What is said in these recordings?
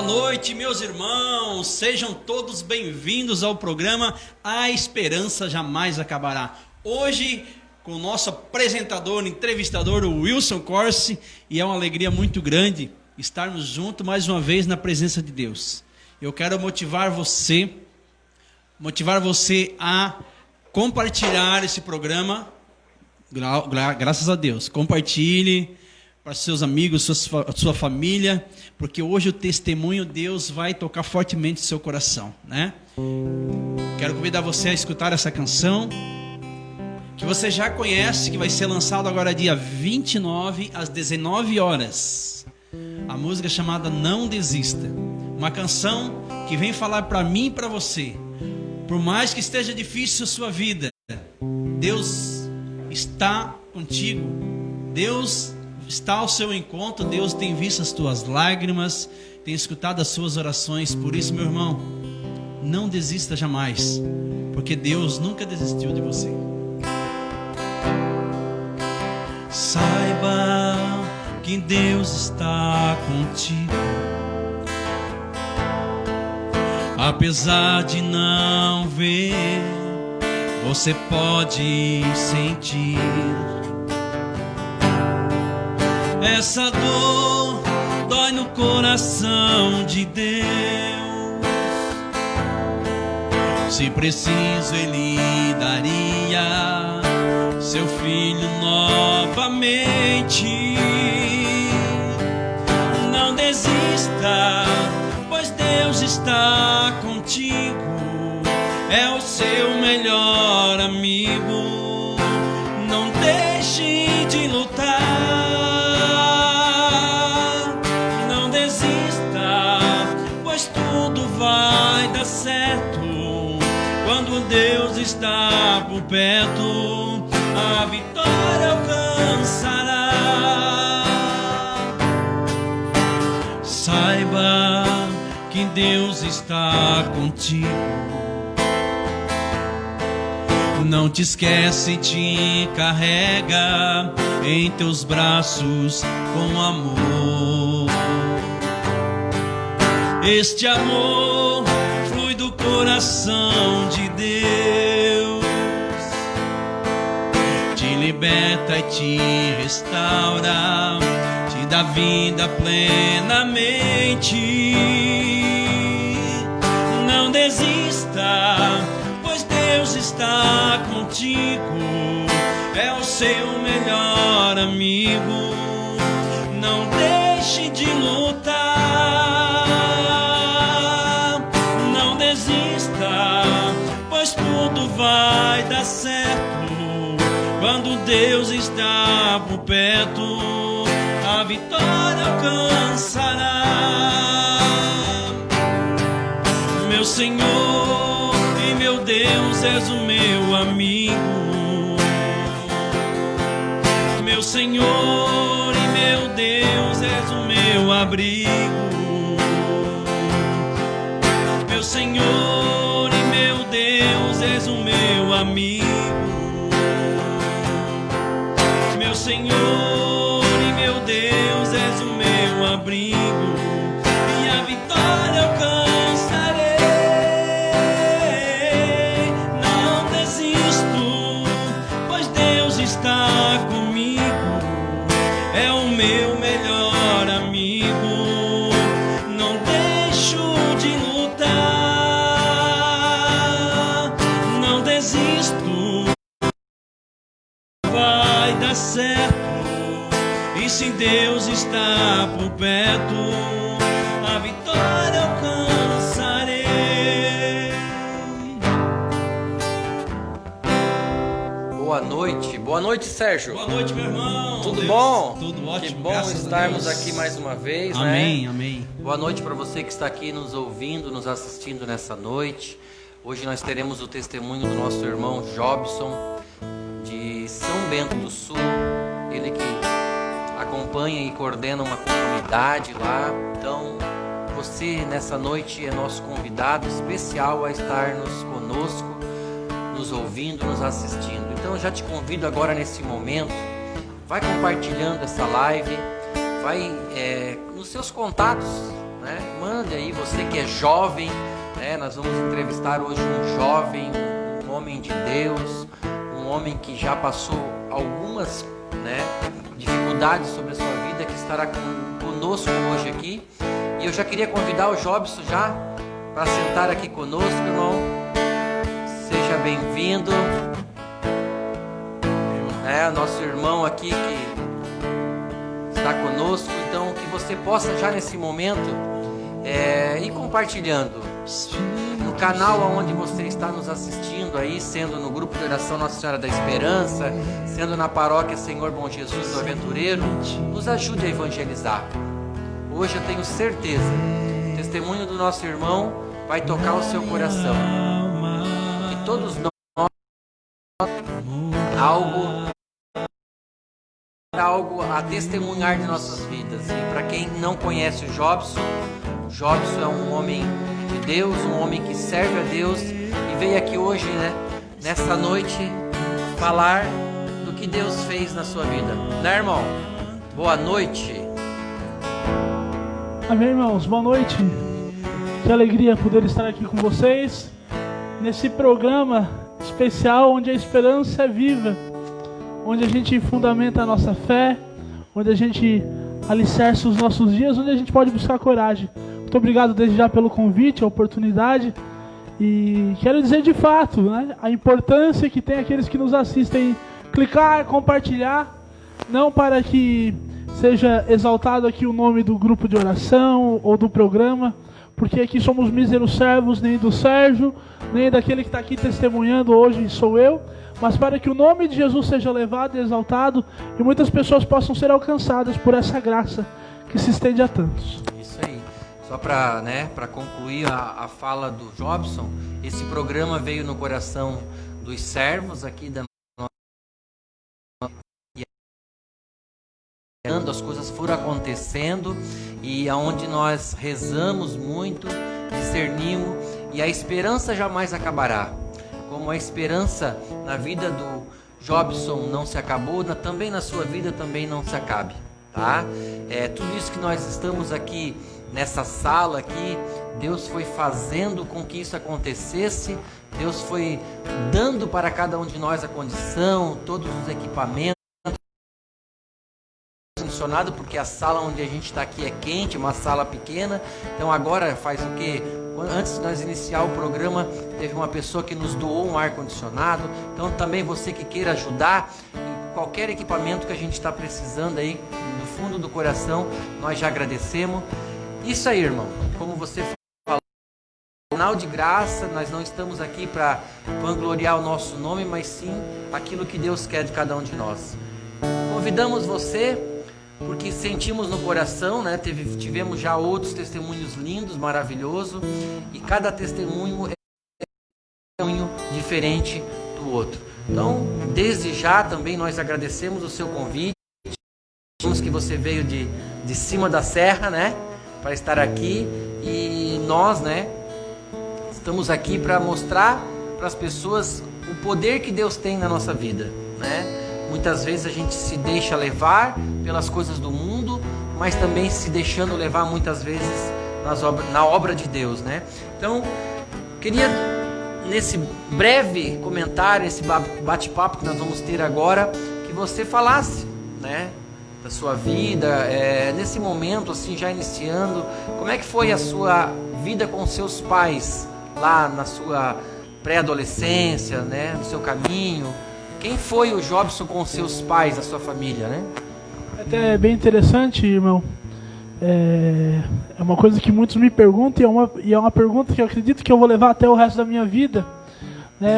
Boa noite, meus irmãos. Sejam todos bem-vindos ao programa A Esperança Jamais Acabará. Hoje, com o nosso apresentador, entrevistador, o Wilson Corsi, e é uma alegria muito grande estarmos juntos mais uma vez na presença de Deus. Eu quero motivar você a compartilhar esse programa. Graças a Deus, compartilhe para seus amigos, sua família, porque hoje o testemunho Deus vai tocar fortemente seu coração, né? Quero convidar você a escutar essa canção que você já conhece, que vai ser lançado agora dia 29 às 19 horas. A música é chamada Não Desista. Uma canção que vem falar para mim e para você. Por mais que esteja difícil a sua vida, Deus está contigo. Deus está ao seu encontro. Deus tem visto as tuas lágrimas, tem escutado as suas orações. Por isso, meu irmão, não desista jamais, porque Deus nunca desistiu de você. Saiba que Deus está contigo, apesar de não ver, você pode sentir. Essa dor dói no coração de Deus. Se preciso, Ele daria seu filho novamente. Não desista, pois Deus está contigo. É o seu melhor amigo. Não deixe de lutar. Vai dar certo quando Deus está por perto, a vitória alcançará. Saiba que Deus está contigo. Não te esquece, te carrega em teus braços com amor. Este amor flui do coração de Deus, te liberta e te restaura, te dá vida plenamente. Não desista, pois Deus está contigo. É o seu melhor amigo. Não deixe de lutar. Tudo vai dar certo quando Deus está por perto, a vitória alcançará. Meu Senhor e meu Deus, és o meu amigo. Meu Senhor e meu Deus, és o meu abrigo. Meu Senhor e meu Deus, és o meu amigo. Meu Senhor e meu Deus, és o meu abrigo. E a vitória alcançarei. Não desisto, pois Deus está comigo. É o meu melhor amigo. Não deixo de lutar. Não desisto. Vai dar certo. E se Deus está por perto, a vitória alcançarei. Boa noite, Sérgio. Boa noite, meu irmão. Tudo Deus, bom? Tudo ótimo. Que bom estarmos aqui mais uma vez, amém, né? Amém. Boa noite para você que está aqui nos ouvindo, nos assistindo nessa noite. Hoje nós teremos o testemunho do nosso irmão Jobson, de São Bento do Sul. Ele que acompanha e coordena uma comunidade lá. Então, você nessa noite é nosso convidado especial a estar-nos conosco, nos ouvindo, nos assistindo. Então, eu já te convido agora nesse momento, vai compartilhando essa live, vai nos seus contatos, né? Mande aí, você que é jovem, né? Nós vamos entrevistar hoje um jovem, um homem de Deus, um homem que já passou algumas, né, dificuldades sobre a sua vida, que estará conosco hoje aqui. E eu já queria convidar o Jobson já para sentar aqui conosco, irmão. Seja bem-vindo. Nosso irmão aqui que está conosco. Então, que você possa já nesse momento ir compartilhando no canal onde você está nos assistindo aí, sendo no grupo de oração Nossa Senhora da Esperança, sendo na paróquia Senhor Bom Jesus do Aventureiro. Nos ajude a evangelizar. Hoje eu tenho certeza, o testemunho do nosso irmão vai tocar o seu coração. E todos nós algo a testemunhar de nossas vidas. E para quem não conhece o Jobson é um homem de Deus, um homem que serve a Deus e veio aqui hoje, né, nessa noite, falar do que Deus fez na sua vida. Né, irmão? Boa noite. Amém, irmãos. Boa noite. Que alegria poder estar aqui com vocês nesse programa especial onde a esperança é viva, onde a gente fundamenta a nossa fé, onde a gente alicerça os nossos dias, onde a gente pode buscar coragem. Muito obrigado desde já pelo convite, a oportunidade. E quero dizer de fato, né, a importância que tem aqueles que nos assistem clicar, compartilhar, não para que seja exaltado aqui o nome do grupo de oração ou do programa, porque aqui somos míseros servos, nem do Sérgio, nem daquele que está aqui testemunhando hoje sou eu, mas para que o nome de Jesus seja levado e exaltado e muitas pessoas possam ser alcançadas por essa graça que se estende a tantos. Isso aí. Só para, né, para concluir a fala do Jobson, esse programa veio no coração dos servos aqui da as coisas foram acontecendo e aonde nós rezamos muito, discernimos, e a esperança jamais acabará. Como a esperança na vida do Jobson não se acabou, também na sua vida também não se acabe, tá? Tudo isso que nós estamos aqui nessa sala aqui, Deus foi fazendo com que isso acontecesse. Deus foi dando para cada um de nós a condição, todos os equipamentos, funcionado, porque a sala onde a gente está aqui é quente, uma sala pequena. Então agora faz o quê? Antes de nós iniciar o programa, teve uma pessoa que nos doou um ar-condicionado. Então também você que queira ajudar em qualquer equipamento que a gente está precisando aí, do fundo do coração, nós já agradecemos. Isso aí, irmão, como você falou, canal de graça, nós não estamos aqui para vangloriar o nosso nome, mas sim aquilo que Deus quer de cada um de nós. Convidamos você, porque sentimos no coração, né? Tivemos já outros testemunhos lindos, maravilhosos, e cada testemunho é um testemunho diferente do outro. Então, desde já também nós agradecemos o seu convite. Sabemos que você veio de cima da serra, né, para estar aqui, e nós, né, estamos aqui para mostrar para as pessoas o poder que Deus tem na nossa vida, né? Muitas vezes a gente se deixa levar pelas coisas do mundo, mas também se deixando levar muitas vezes na obra de Deus, né? Então, queria nesse breve comentário, esse bate-papo que nós vamos ter agora, que você falasse, né, da sua vida, nesse momento assim, já iniciando, como é que foi a sua vida com seus pais lá na sua pré-adolescência, né, no seu caminho? Quem foi o Jobson com seus pais, a sua família, né? Até bem interessante, irmão. É uma coisa que muitos me perguntam e é uma pergunta que eu acredito que eu vou levar até o resto da minha vida.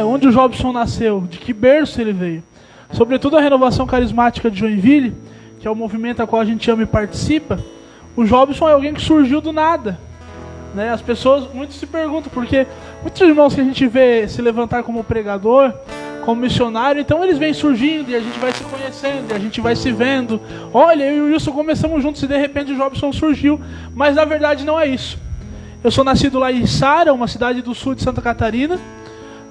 Onde o Jobson nasceu? De que berço ele veio? Sobretudo a Renovação Carismática de Joinville, que é o movimento a qual a gente ama e participa. O Jobson é alguém que surgiu do nada, né? As pessoas, muitos se perguntam, porque muitos irmãos que a gente vê se levantar como pregador, como missionário, então eles vêm surgindo e a gente vai se conhecendo, e a gente vai se vendo. Olha, eu e o Wilson começamos juntos e de repente o Jobson surgiu, mas na verdade não é isso. Eu sou nascido lá em Içara, uma cidade do sul de Santa Catarina,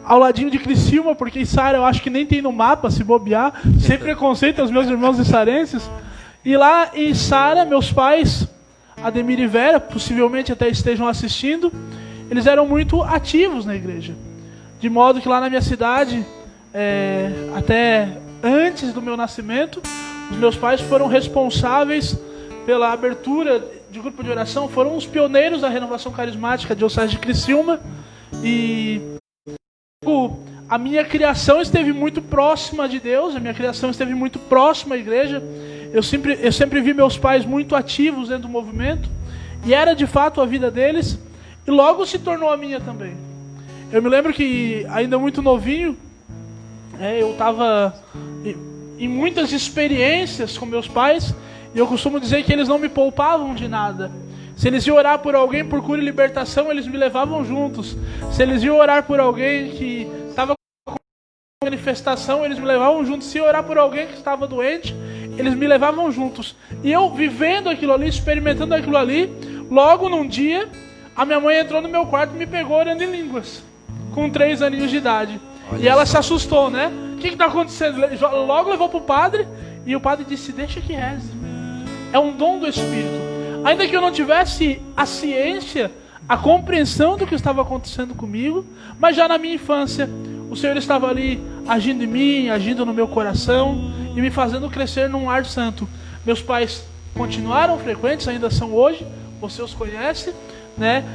ao ladinho de Criciúma, porque Içara eu acho que nem tem no mapa, se bobear, sem preconceito aos meus irmãos içarenses. E lá em Içara, meus pais Ademir e Vera, possivelmente até estejam assistindo, eles eram muito ativos na igreja. De modo que lá na minha cidade, até antes do meu nascimento, os meus pais foram responsáveis pela abertura de grupo de oração, foram os pioneiros da renovação carismática diocese de Criciúma. E a minha criação esteve muito próxima de Deus, a minha criação esteve muito próxima à igreja. Eu sempre vi meus pais muito ativos dentro do movimento, e era de fato a vida deles, e logo se tornou a minha também. Eu me lembro que, ainda muito novinho, eu estava em muitas experiências com meus pais, e eu costumo dizer que eles não me poupavam de nada. Se eles iam orar por alguém por cura e libertação, eles me levavam juntos. Se eles iam orar por alguém que estava com manifestação, eles me levavam juntos. Se iam orar por alguém que estava doente, eles me levavam juntos. E eu vivendo aquilo ali, experimentando aquilo ali, logo num dia, a minha mãe entrou no meu quarto e me pegou orando em línguas, com 3 aninhos de idade. Olha, e ela se assustou, né? O que está acontecendo? Logo levou para o padre, e o padre disse, deixa que reze. É um dom do Espírito. Ainda que eu não tivesse a ciência, a compreensão do que estava acontecendo comigo, mas já na minha infância, o Senhor estava ali agindo em mim, agindo no meu coração e me fazendo crescer num lar santo. Meus pais continuaram frequentes, ainda são hoje, você os conhece, né?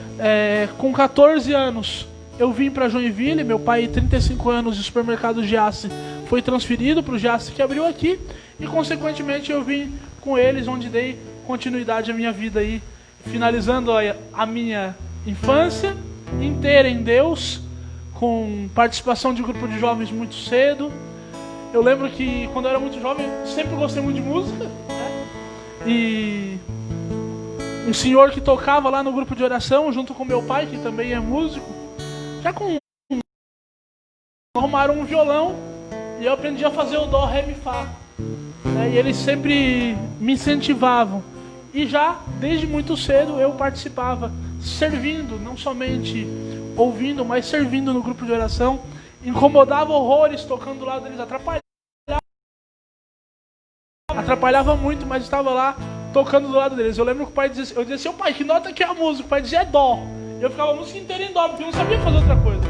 Com 14 anos eu vim para Joinville, meu pai, 35 anos de supermercado Giasse, foi transferido para o Giasse que abriu aqui, e consequentemente eu vim com eles, onde dei continuidade à minha vida aí, finalizando a minha infância inteira em Deus, com participação de grupo de jovens muito cedo. Eu lembro que quando eu era muito jovem, sempre gostei muito de música, né? E um senhor que tocava lá no grupo de oração, junto com meu pai, que também é músico, já arrumaram um violão, e eu aprendi a fazer o dó, ré, mi, fá, né? E eles sempre me incentivavam. E já, desde muito cedo, eu participava, servindo, não somente ouvindo, mas servindo no grupo de oração. Incomodava horrores tocando do lado deles, atrapalhava muito, mas estava lá tocando do lado deles. Eu lembro que o pai dizia, eu dizia assim, pai, que nota que é a música? O pai dizia, é dó. Eu ficava a música inteira em dó, porque eu não sabia fazer outra coisa.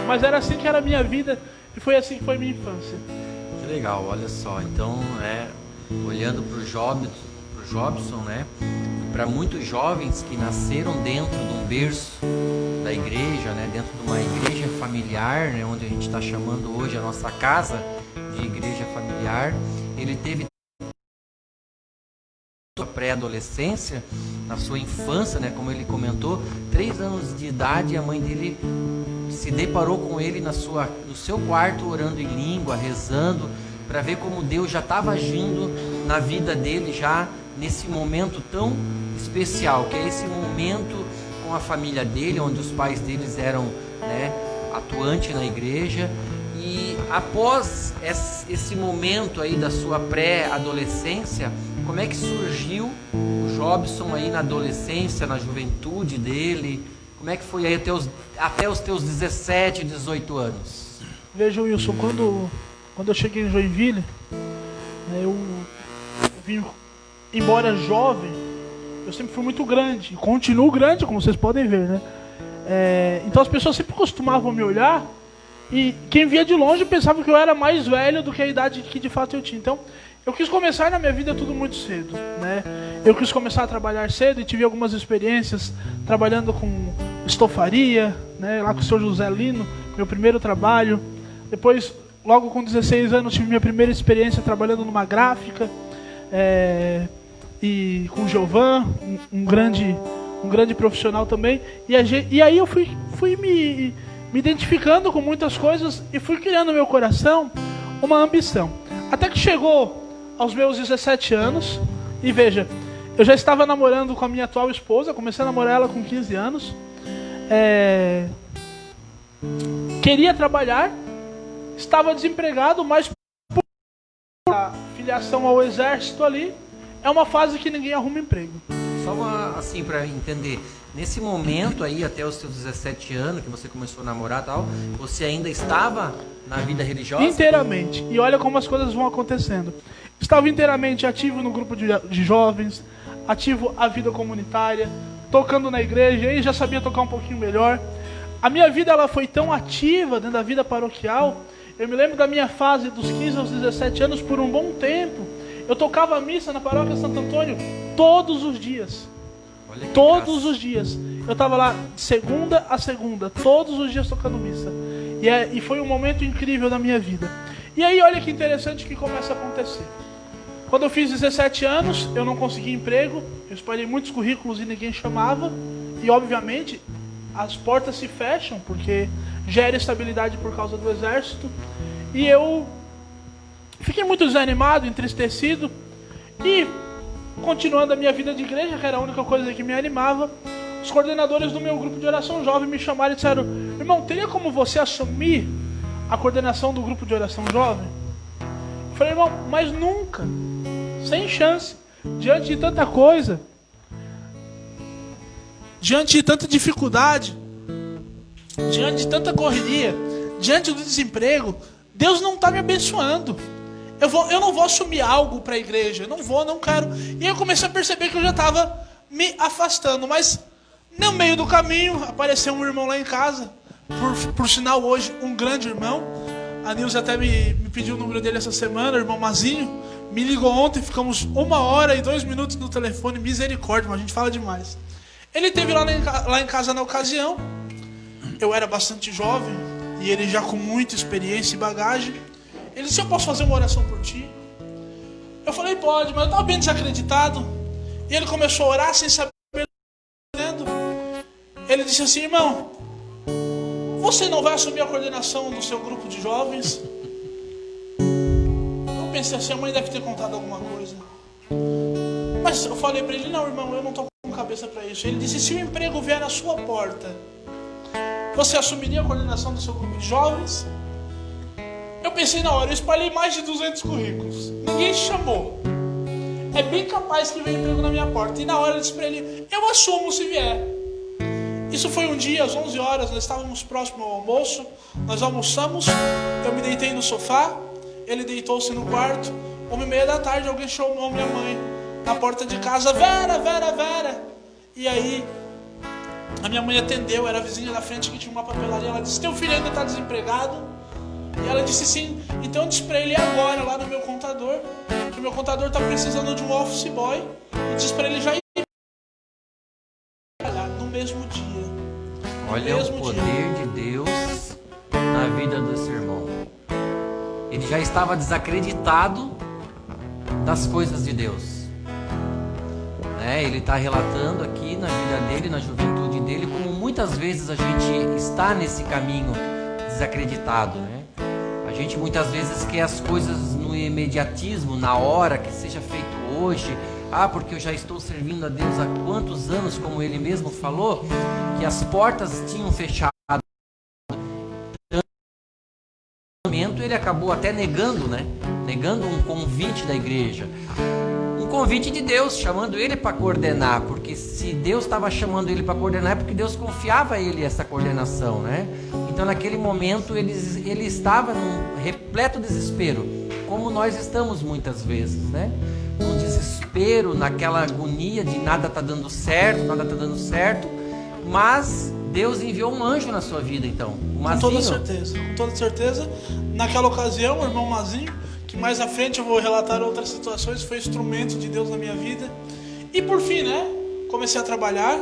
Mas era assim que era a minha vida, e foi assim que foi a minha infância. Que legal, olha só. Então, olhando para o Jobson, né? Para muitos jovens que nasceram dentro de um berço da igreja, né? Dentro de uma igreja familiar, né? Onde a gente está chamando hoje a nossa casa de igreja familiar, ele teve a pré-adolescência, na sua infância, né? Como ele comentou, 3 anos de idade, a mãe dele se deparou com ele no seu quarto, orando em língua, rezando, para ver como Deus já estava agindo na vida dele já nesse momento tão especial, que é esse momento com a família dele, onde os pais deles eram, né, atuantes na igreja. E após esse momento aí da sua pré-adolescência, como é que surgiu o Jobson aí na adolescência, na juventude dele? Como é que foi aí até os teus 17, 18 anos? Veja, Wilson, quando eu cheguei em Joinville, eu vim, embora jovem, eu sempre fui muito grande, e continuo grande, como vocês podem ver, né? Então as pessoas sempre costumavam me olhar, e quem via de longe pensava que eu era mais velho do que a idade que de fato eu tinha. Então, eu quis começar na minha vida tudo muito cedo, né? Eu quis começar a trabalhar cedo e tive algumas experiências trabalhando com estofaria, né? Lá com o Sr. José Lino, meu primeiro trabalho. Depois, logo com 16 anos, tive minha primeira experiência trabalhando numa gráfica, e com o Giovan, um grande profissional também. E aí eu fui me identificando com muitas coisas e fui criando no meu coração uma ambição. Até que chegou aos meus 17 anos, e veja, eu já estava namorando com a minha atual esposa, comecei a namorar ela com 15 anos. Queria trabalhar, estava desempregado, mas por a filiação ao exército ali, é uma fase que ninguém arruma emprego. Só assim, para entender, nesse momento aí, até os seus 17 anos, que você começou a namorar e tal, você ainda estava na vida religiosa? Inteiramente. E olha como as coisas vão acontecendo. Estava inteiramente ativo no grupo de jovens, ativo à vida comunitária, tocando na igreja, aí já sabia tocar um pouquinho melhor. A minha vida ela foi tão ativa dentro da vida paroquial. Eu me lembro da minha fase dos 15 aos 17 anos, por um bom tempo. Eu tocava a missa na paróquia Santo Antônio todos os dias. Todos os dias. Eu estava lá de segunda a segunda, todos os dias tocando missa. E foi um momento incrível da minha vida. E aí olha que interessante que começa a acontecer. Quando eu fiz 17 anos, eu não consegui emprego. Eu espalhei muitos currículos e ninguém chamava. E obviamente as portas se fecham, porque gera estabilidade por causa do exército. E eu fiquei muito desanimado, entristecido. E continuando a minha vida de igreja, que era a única coisa que me animava, os coordenadores do meu grupo de oração jovem me chamaram e disseram: irmão, teria como você assumir a coordenação do grupo de oração jovem? Eu falei: irmão, mas nunca, sem chance, diante de tanta coisa, diante de tanta dificuldade, diante de tanta correria, diante do desemprego, Deus não está me abençoando. Eu não vou assumir algo para a igreja, não quero. E aí eu comecei a perceber que eu já estava me afastando, mas no meio do caminho apareceu um irmão lá em casa, por sinal hoje um grande irmão. A Nilce até me pediu o número dele essa semana, o irmão Mazinho. Me ligou ontem, ficamos 1 hora e 2 minutos no telefone, misericórdia, mas a gente fala demais. Ele esteve lá em casa na ocasião. Eu era bastante jovem e ele já com muita experiência e bagagem. Ele disse: eu posso fazer uma oração por ti? Eu falei: pode, mas eu estava bem desacreditado. E ele começou a orar sem saber o que estava fazendo. Ele disse assim: irmão, você não vai assumir a coordenação do seu grupo de jovens? Eu pensei assim: a mãe deve ter contado alguma coisa. Mas eu falei para ele: não, irmão, eu não estou com cabeça para isso. Ele disse: se o emprego vier na sua porta, você assumiria a coordenação do seu grupo de jovens? Eu pensei na hora, eu espalhei mais de 200 currículos. Ninguém chamou. É bem capaz que venha emprego na minha porta. E na hora eu disse para ele: eu assumo se vier. Isso foi um dia, às 11 horas, nós estávamos próximo ao almoço. Nós almoçamos, eu me deitei no sofá, ele deitou-se no quarto. 1h30 da tarde, alguém chamou minha mãe na porta de casa: Vera, Vera, Vera. E aí, a minha mãe atendeu, era a vizinha da frente que tinha uma papelaria. Ela disse: teu filho ainda está desempregado? E ela disse sim. Então eu disse para ele agora, lá no meu contador, que o meu contador está precisando de um office boy. Eu disse para ele já ir trabalhar no mesmo dia. Olha o poder de Deus na vida desse irmão. Ele já estava desacreditado das coisas de Deus. Ele está relatando aqui na vida dele, na juventude dele, como muitas vezes a gente está nesse caminho desacreditado, né? A gente muitas vezes quer as coisas no imediatismo, na hora, que seja feito hoje. Porque eu já estou servindo a Deus há quantos anos, como ele mesmo falou, que as portas tinham fechado. Ele acabou até negando, né? Negando um convite da igreja. Um convite de Deus, chamando ele para coordenar, porque se Deus estava chamando ele para coordenar, é porque Deus confiava a ele essa coordenação, né? Então naquele momento ele estava num repleto desespero, como nós estamos muitas vezes, né? No desespero, naquela agonia de nada está dando certo, mas Deus enviou um anjo na sua vida, então. O Mazinho. Com toda certeza. Naquela ocasião, o irmão Mazinho, que mais à frente eu vou relatar outras situações, foi instrumento de Deus na minha vida. E por fim, né, comecei a trabalhar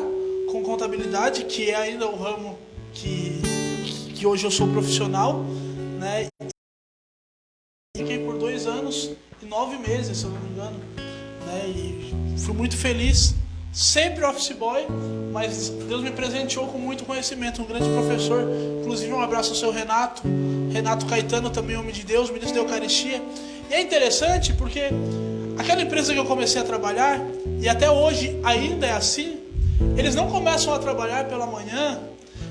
com contabilidade, que é ainda o ramo que hoje eu sou profissional, né? Fiquei por 2 anos e 9 meses, se eu não me engano, né? E fui muito feliz, sempre office boy, mas Deus me presenteou com muito conhecimento, um grande professor. Inclusive um abraço ao seu Renato Caetano, também homem de Deus, ministro da Eucaristia. E é interessante porque aquela empresa que eu comecei a trabalhar, e até hoje ainda é assim, eles não começam a trabalhar pela manhã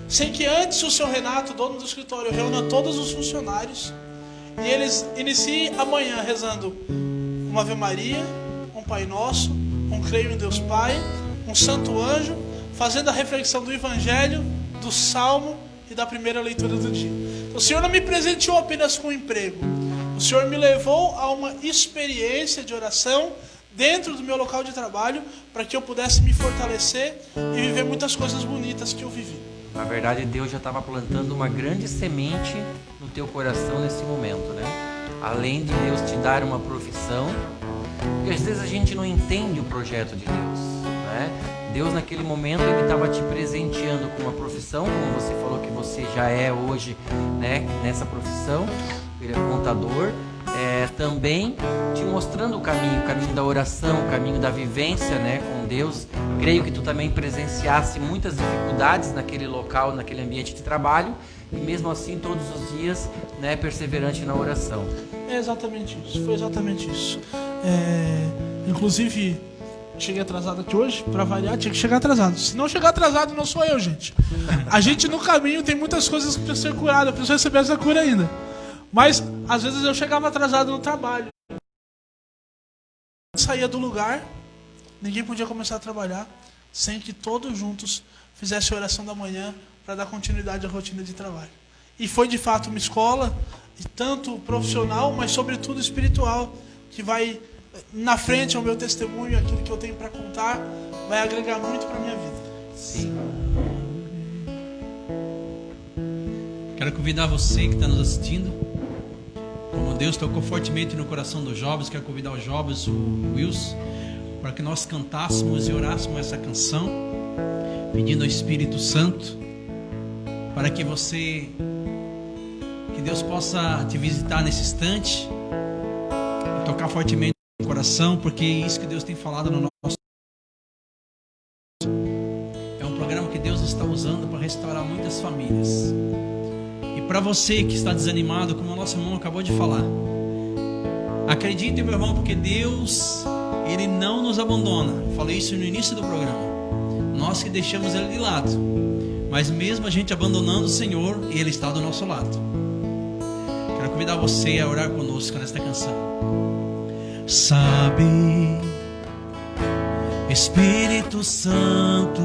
sem que antes o seu Renato, dono do escritório, reúna todos os funcionários e eles iniciem a manhã rezando uma Ave Maria, um Pai Nosso, um Creio em Deus Pai, um Santo Anjo, fazendo a reflexão do Evangelho, do Salmo e da primeira leitura do dia. Então, o Senhor não me presenteou apenas com um emprego. O Senhor me levou a uma experiência de oração dentro do meu local de trabalho, para que eu pudesse me fortalecer e viver muitas coisas bonitas que eu vivi. Na verdade, Deus já estava plantando uma grande semente no teu coração nesse momento, né? Além de Deus te dar uma profissão, porque às vezes a gente não entende o projeto de Deus, né? Deus naquele momento ele estava te presenteando com uma profissão, como você falou que você já é hoje, né? Nessa profissão, ele é contador, também te mostrando o caminho da oração, o caminho da vivência, né, com Deus. Creio que tu também presenciasse muitas dificuldades naquele local, naquele ambiente de trabalho, e mesmo assim todos os dias, né, perseverante na oração. É exatamente isso, foi exatamente isso. Inclusive, cheguei atrasado aqui hoje, para variar, tinha que chegar atrasado. Se não chegar atrasado, não sou eu, gente. A gente no caminho tem muitas coisas que precisam ser curadas, precisa receber essa cura ainda. Mas, às vezes eu chegava atrasado no trabalho. Saía do lugar, ninguém podia começar a trabalhar sem que todos juntos fizessem a oração da manhã para dar continuidade à rotina de trabalho. E foi de fato uma escola, tanto profissional, mas sobretudo espiritual, que vai na frente ao meu testemunho, aquilo que eu tenho para contar, vai agregar muito para a minha vida. Sim. Quero convidar você que está nos assistindo. Como Deus tocou fortemente no coração dos jovens, quero convidar os jovens, o Wilson, para que nós cantássemos e orássemos essa canção, pedindo ao Espírito Santo, para que Deus possa te visitar nesse instante, e tocar fortemente no coração, porque é isso que Deus tem falado no nosso. É um programa que Deus está usando para restaurar muitas famílias. E para você que está desanimado, como o nosso irmão acabou de falar, acredite, meu irmão, porque Deus, Ele não nos abandona. Falei isso no início do programa. Nós que deixamos Ele de lado, mas mesmo a gente abandonando o Senhor, Ele está do nosso lado. Quero convidar você a orar conosco nesta canção. Sabe, Espírito Santo,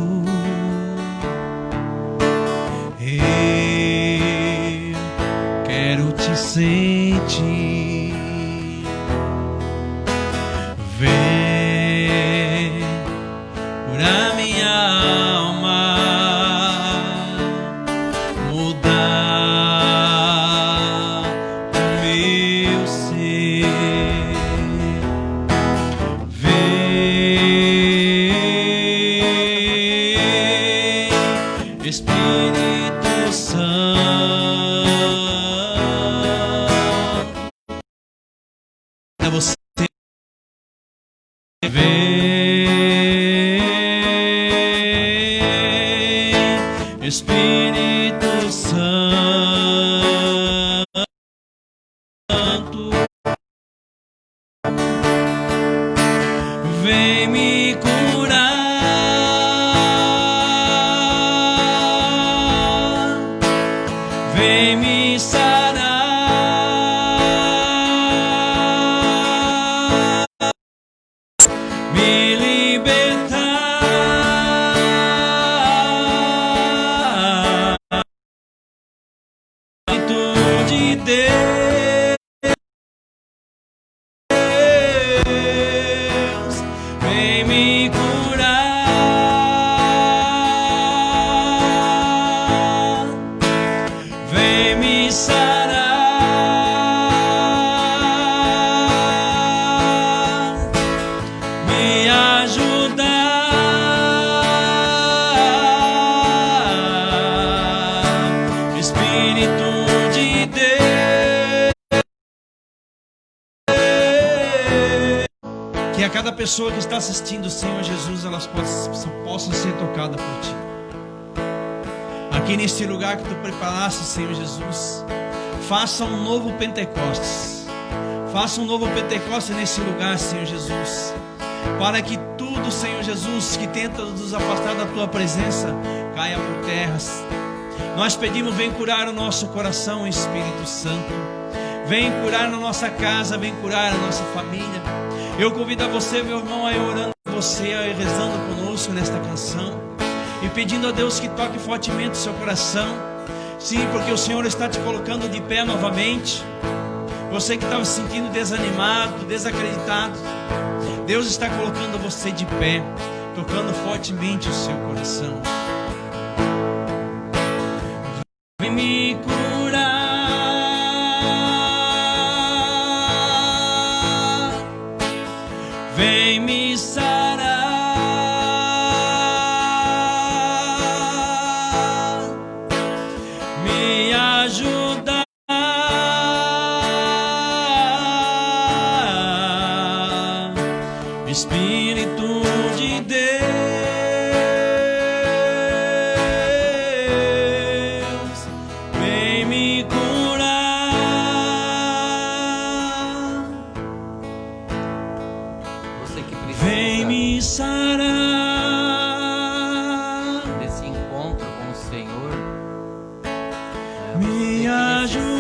quero te sentir. Vem curar minha alma, mudar o meu ser. Vem, Espírito Santo. Você vem, Espírito Santo, vem me curar, vem me sarar. Me libertar, Espírito de Deus, vem me curar, vem me sarar. Me ajudar, Espírito de Deus. Que a cada pessoa que está assistindo, Senhor Jesus, elas possam ser tocadas por Ti. Aqui neste lugar que Tu preparaste, Senhor Jesus, faça um novo Pentecostes. Faça um novo Pentecostes nesse lugar, Senhor Jesus, para que tudo, Senhor Jesus, que tenta nos afastar da Tua presença, caia por terras. Nós pedimos, vem curar o nosso coração, Espírito Santo. Vem curar na nossa casa, vem curar a nossa família. Eu convido a você, meu irmão, a ir orando com você, a ir rezando conosco nesta canção, e pedindo a Deus que toque fortemente o seu coração. Sim, porque o Senhor está te colocando de pé novamente. Você que estava se sentindo desanimado, desacreditado, Deus está colocando você de pé, tocando fortemente o seu coração. Vem me curar, vem me sarar, me ajudar. Espírito de Deus, vem me curar, Você que vem precisa me sarar, desse encontro com o Senhor, me ajudar.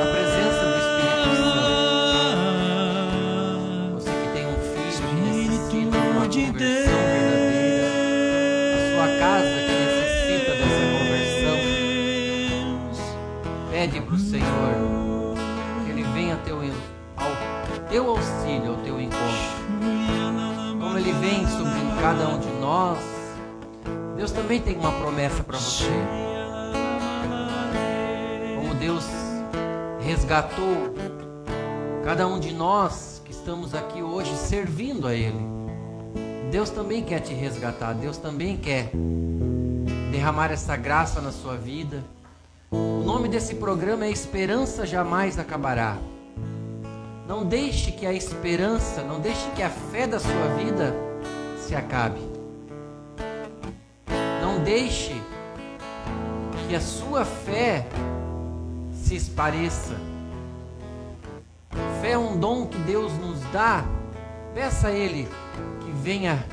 da presença do Espírito Santo. Você que tem um filho que necessita de uma conversão verdadeira, a sua casa que necessita dessa conversão, pede para o Senhor que Ele venha ao teu auxílio, ao teu encontro. Como Ele vem sobre cada um de nós, Deus também tem uma promessa para você. Como Deus resgatou cada um de nós que estamos aqui hoje servindo a Ele, Deus também quer te resgatar. Deus também quer derramar essa graça na sua vida. O nome desse programa é Esperança Jamais Acabará. Não deixe que a esperança, não deixe que a fé da sua vida se acabe. Não deixe que a sua fé se espareça. Fé é um dom que Deus nos dá. Peça a Ele que venha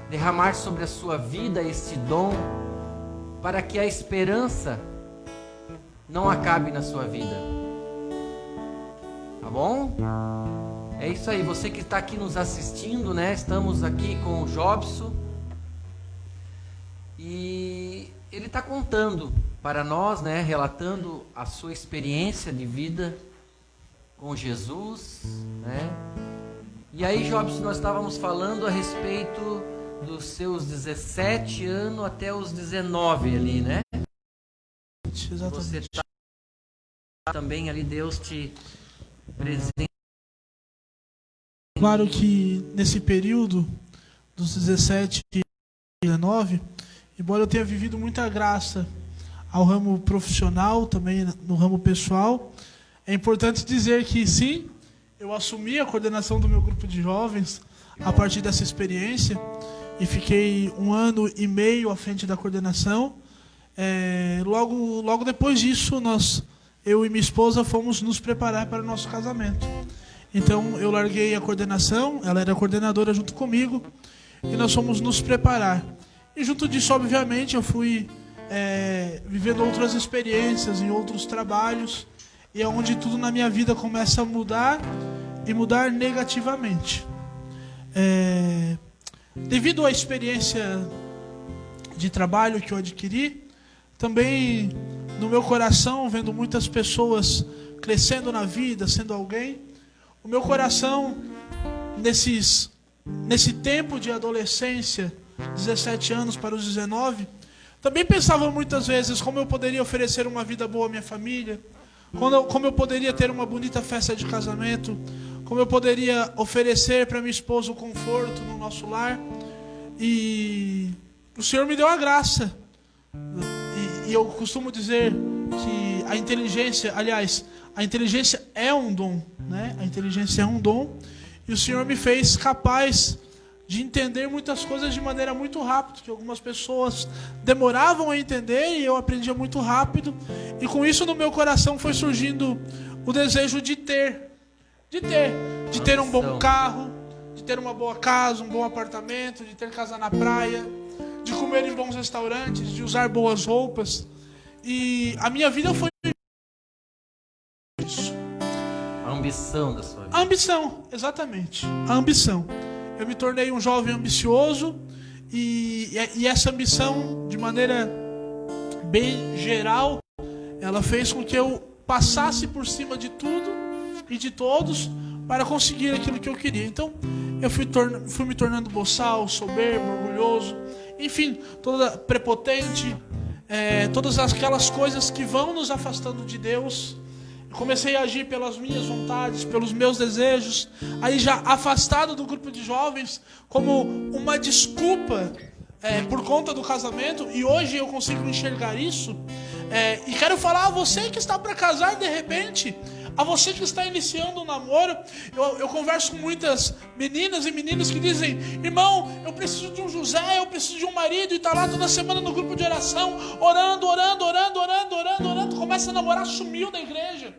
derramar sobre a sua vida esse dom, para que a esperança não acabe na sua vida. Tá bom? É isso aí. Você que está aqui nos assistindo, né? Estamos aqui com o Jobson e ele está contando para nós, né? Relatando a sua experiência de vida com Jesus, né? E aí, Jobson, nós estávamos falando a respeito dos seus 17 anos até os 19 ali, né? Exatamente. Você tá também ali, Deus te presente. Claro que nesse período dos 17 e 19, embora eu tenha vivido muita graça ao ramo profissional, também no ramo pessoal, é importante dizer que sim, eu assumi a coordenação do meu grupo de jovens a partir dessa experiência e fiquei 1 ano e meio à frente da coordenação. Logo depois disso, eu e minha esposa fomos nos preparar para o nosso casamento. Então eu larguei a coordenação, ela era coordenadora junto comigo, e nós fomos nos preparar. E junto disso, obviamente, eu fui vivendo outras experiências em outros trabalhos, e é onde tudo na minha vida começa a mudar, e mudar negativamente. Devido à experiência de trabalho que eu adquiri, também no meu coração, vendo muitas pessoas crescendo na vida, sendo alguém, o meu coração, nesse tempo de adolescência, 17 anos para os 19, também pensava muitas vezes como eu poderia oferecer uma vida boa à minha família, como eu poderia ter uma bonita festa de casamento, como eu poderia oferecer para minha esposa o conforto no nosso lar. E o Senhor me deu a graça. E eu costumo dizer que a inteligência é um dom, né? A inteligência é um dom. E o Senhor me fez capaz de entender muitas coisas de maneira muito rápida, que algumas pessoas demoravam a entender e eu aprendia muito rápido. E com isso no meu coração foi surgindo o desejo de ter um bom carro, de ter uma boa casa, um bom apartamento, de ter casa na praia, de comer em bons restaurantes, de usar boas roupas. E a minha vida foi isso. A ambição da sua vida. A ambição, exatamente. A ambição. Eu me tornei um jovem ambicioso e essa ambição, de maneira bem geral, ela fez com que eu passasse por cima de tudo e de todos, para conseguir aquilo que eu queria. Então eu fui me tornando boçal, soberbo, orgulhoso, enfim, toda prepotente, todas aquelas coisas que vão nos afastando de Deus. Eu comecei a agir pelas minhas vontades, pelos meus desejos, aí já afastado do grupo de jovens, como uma desculpa por conta do casamento, e hoje eu consigo enxergar isso. E quero falar a você que está para casar de repente, a você que está iniciando um namoro. Eu converso com muitas meninas e meninos que dizem: irmão, eu preciso de um José, eu preciso de um marido, e está lá toda semana no grupo de oração, orando, começa a namorar, sumiu da igreja.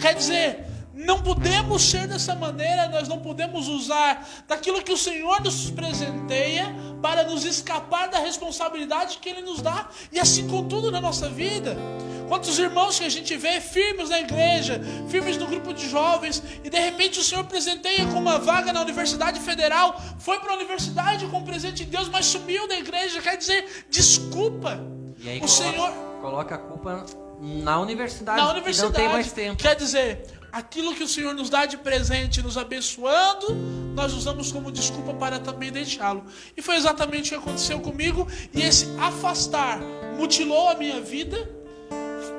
Quer dizer, não podemos ser dessa maneira, nós não podemos usar daquilo que o Senhor nos presenteia para nos escapar da responsabilidade que Ele nos dá, e assim com tudo na nossa vida. Quantos irmãos que a gente vê firmes na igreja, firmes no grupo de jovens, e de repente o Senhor presenteia com uma vaga na Universidade Federal, foi para a universidade com o presente de Deus, mas sumiu da igreja. Quer dizer, desculpa. E aí o Senhor coloca a culpa na universidade, que não tem mais tempo. Quer dizer, aquilo que o Senhor nos dá de presente, nos abençoando, nós usamos como desculpa para também deixá-lo. E foi exatamente o que aconteceu comigo. E esse afastar mutilou a minha vida,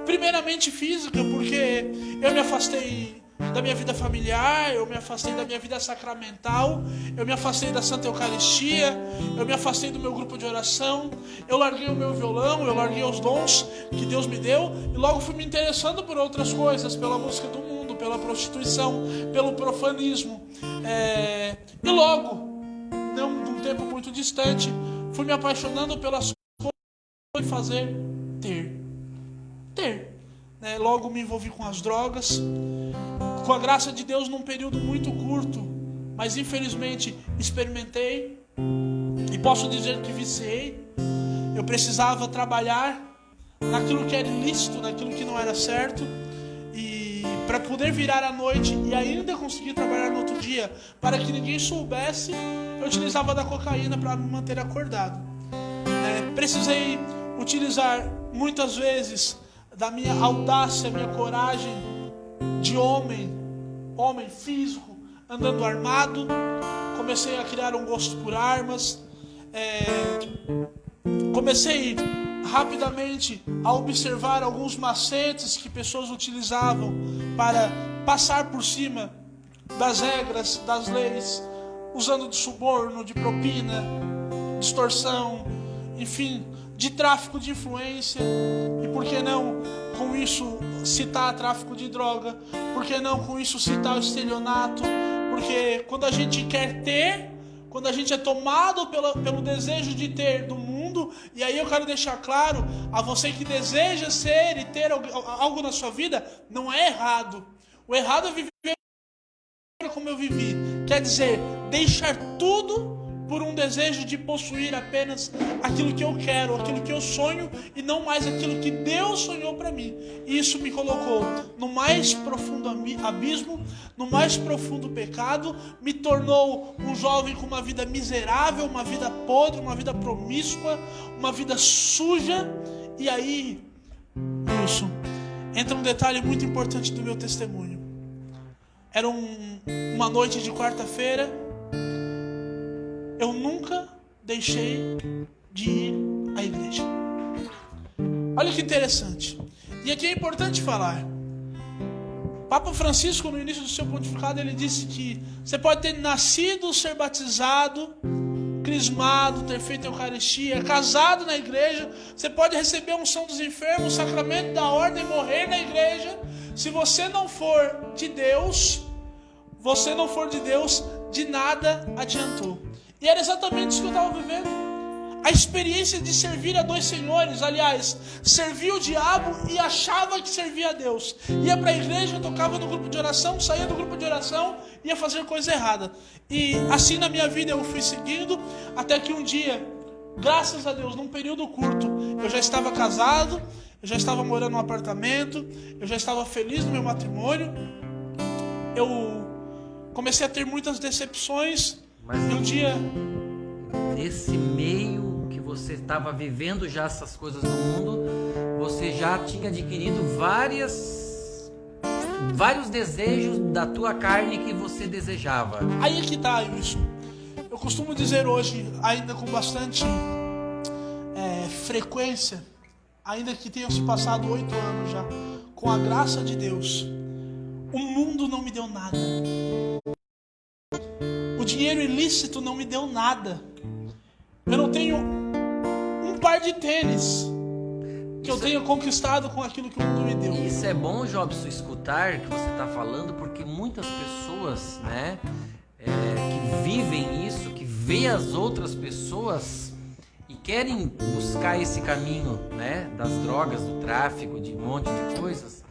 primeiramente física, porque eu me afastei da minha vida familiar, eu me afastei da minha vida sacramental, eu me afastei da Santa Eucaristia, eu me afastei do meu grupo de oração, eu larguei o meu violão, eu larguei os dons que Deus me deu, e logo fui me interessando por outras coisas, pela música do mundo, pela prostituição, pelo profanismo, e logo, não de um tempo muito distante, fui me apaixonando pelas coisas que eu fazer ter. Logo me envolvi com as drogas, com a graça de Deus num período muito curto, mas infelizmente experimentei, e posso dizer que viciei. Eu precisava trabalhar naquilo que era ilícito, naquilo que não era certo, e para poder virar à noite e ainda conseguir trabalhar no outro dia, para que ninguém soubesse, eu utilizava da cocaína para me manter acordado. Precisei utilizar muitas vezes da minha audácia, minha coragem de homem físico, andando armado. Comecei a criar um gosto por armas, comecei rapidamente a observar alguns macetes que pessoas utilizavam para passar por cima das regras, das leis, usando de suborno, de propina, de extorsão, enfim, de tráfico de influência. E por que não com isso citar tráfico de droga? Por que não com isso citar o estelionato? Porque quando a gente quer ter, quando a gente é tomado pelo desejo de ter do mundo, e aí eu quero deixar claro a você que deseja ser e ter algo na sua vida, não é errado. O errado é viver como eu vivi, quer dizer, deixar tudo por um desejo de possuir apenas aquilo que eu quero, aquilo que eu sonho, e não mais aquilo que Deus sonhou para mim. E isso me colocou no mais profundo abismo, no mais profundo pecado, me tornou um jovem com uma vida miserável, uma vida podre, uma vida promíscua, uma vida suja. E aí, Wilson, entra um detalhe muito importante do meu testemunho. Era uma noite de quarta-feira. Eu nunca deixei de ir à igreja. Olha que interessante. E aqui é importante falar. Papa Francisco, no início do seu pontificado, ele disse que você pode ter nascido, ser batizado, crismado, ter feito a Eucaristia, casado na igreja, você pode receber a unção dos enfermos, o sacramento da ordem, morrer na igreja. Se você não for de Deus, de nada adiantou. E era exatamente isso que eu estava vivendo. A experiência de servir a dois senhores. Aliás, servia o diabo e achava que servia a Deus. Ia para a igreja, tocava no grupo de oração, saía do grupo de oração, ia fazer coisa errada. E assim na minha vida eu fui seguindo, até que um dia, graças a Deus, num período curto, eu já estava casado, eu já estava morando num apartamento, eu já estava feliz no meu matrimônio. Eu comecei a ter muitas decepções. Mas um dia, nesse meio que você estava vivendo já essas coisas no mundo, você já tinha adquirido várias vários desejos da tua carne que você desejava. Aí é que tá, Wilson. Eu costumo dizer hoje, ainda com bastante frequência, ainda que tenham se passado 8 anos já, com a graça de Deus, o mundo não me deu nada. O dinheiro ilícito não me deu nada. Eu não tenho um par de tênis que eu tenha conquistado com aquilo que o mundo me deu. Isso é bom, Jobson, escutar que você está falando, porque muitas pessoas, né, que vivem isso, que vê as outras pessoas e querem buscar esse caminho, né, das drogas, do tráfico, de um monte de coisas,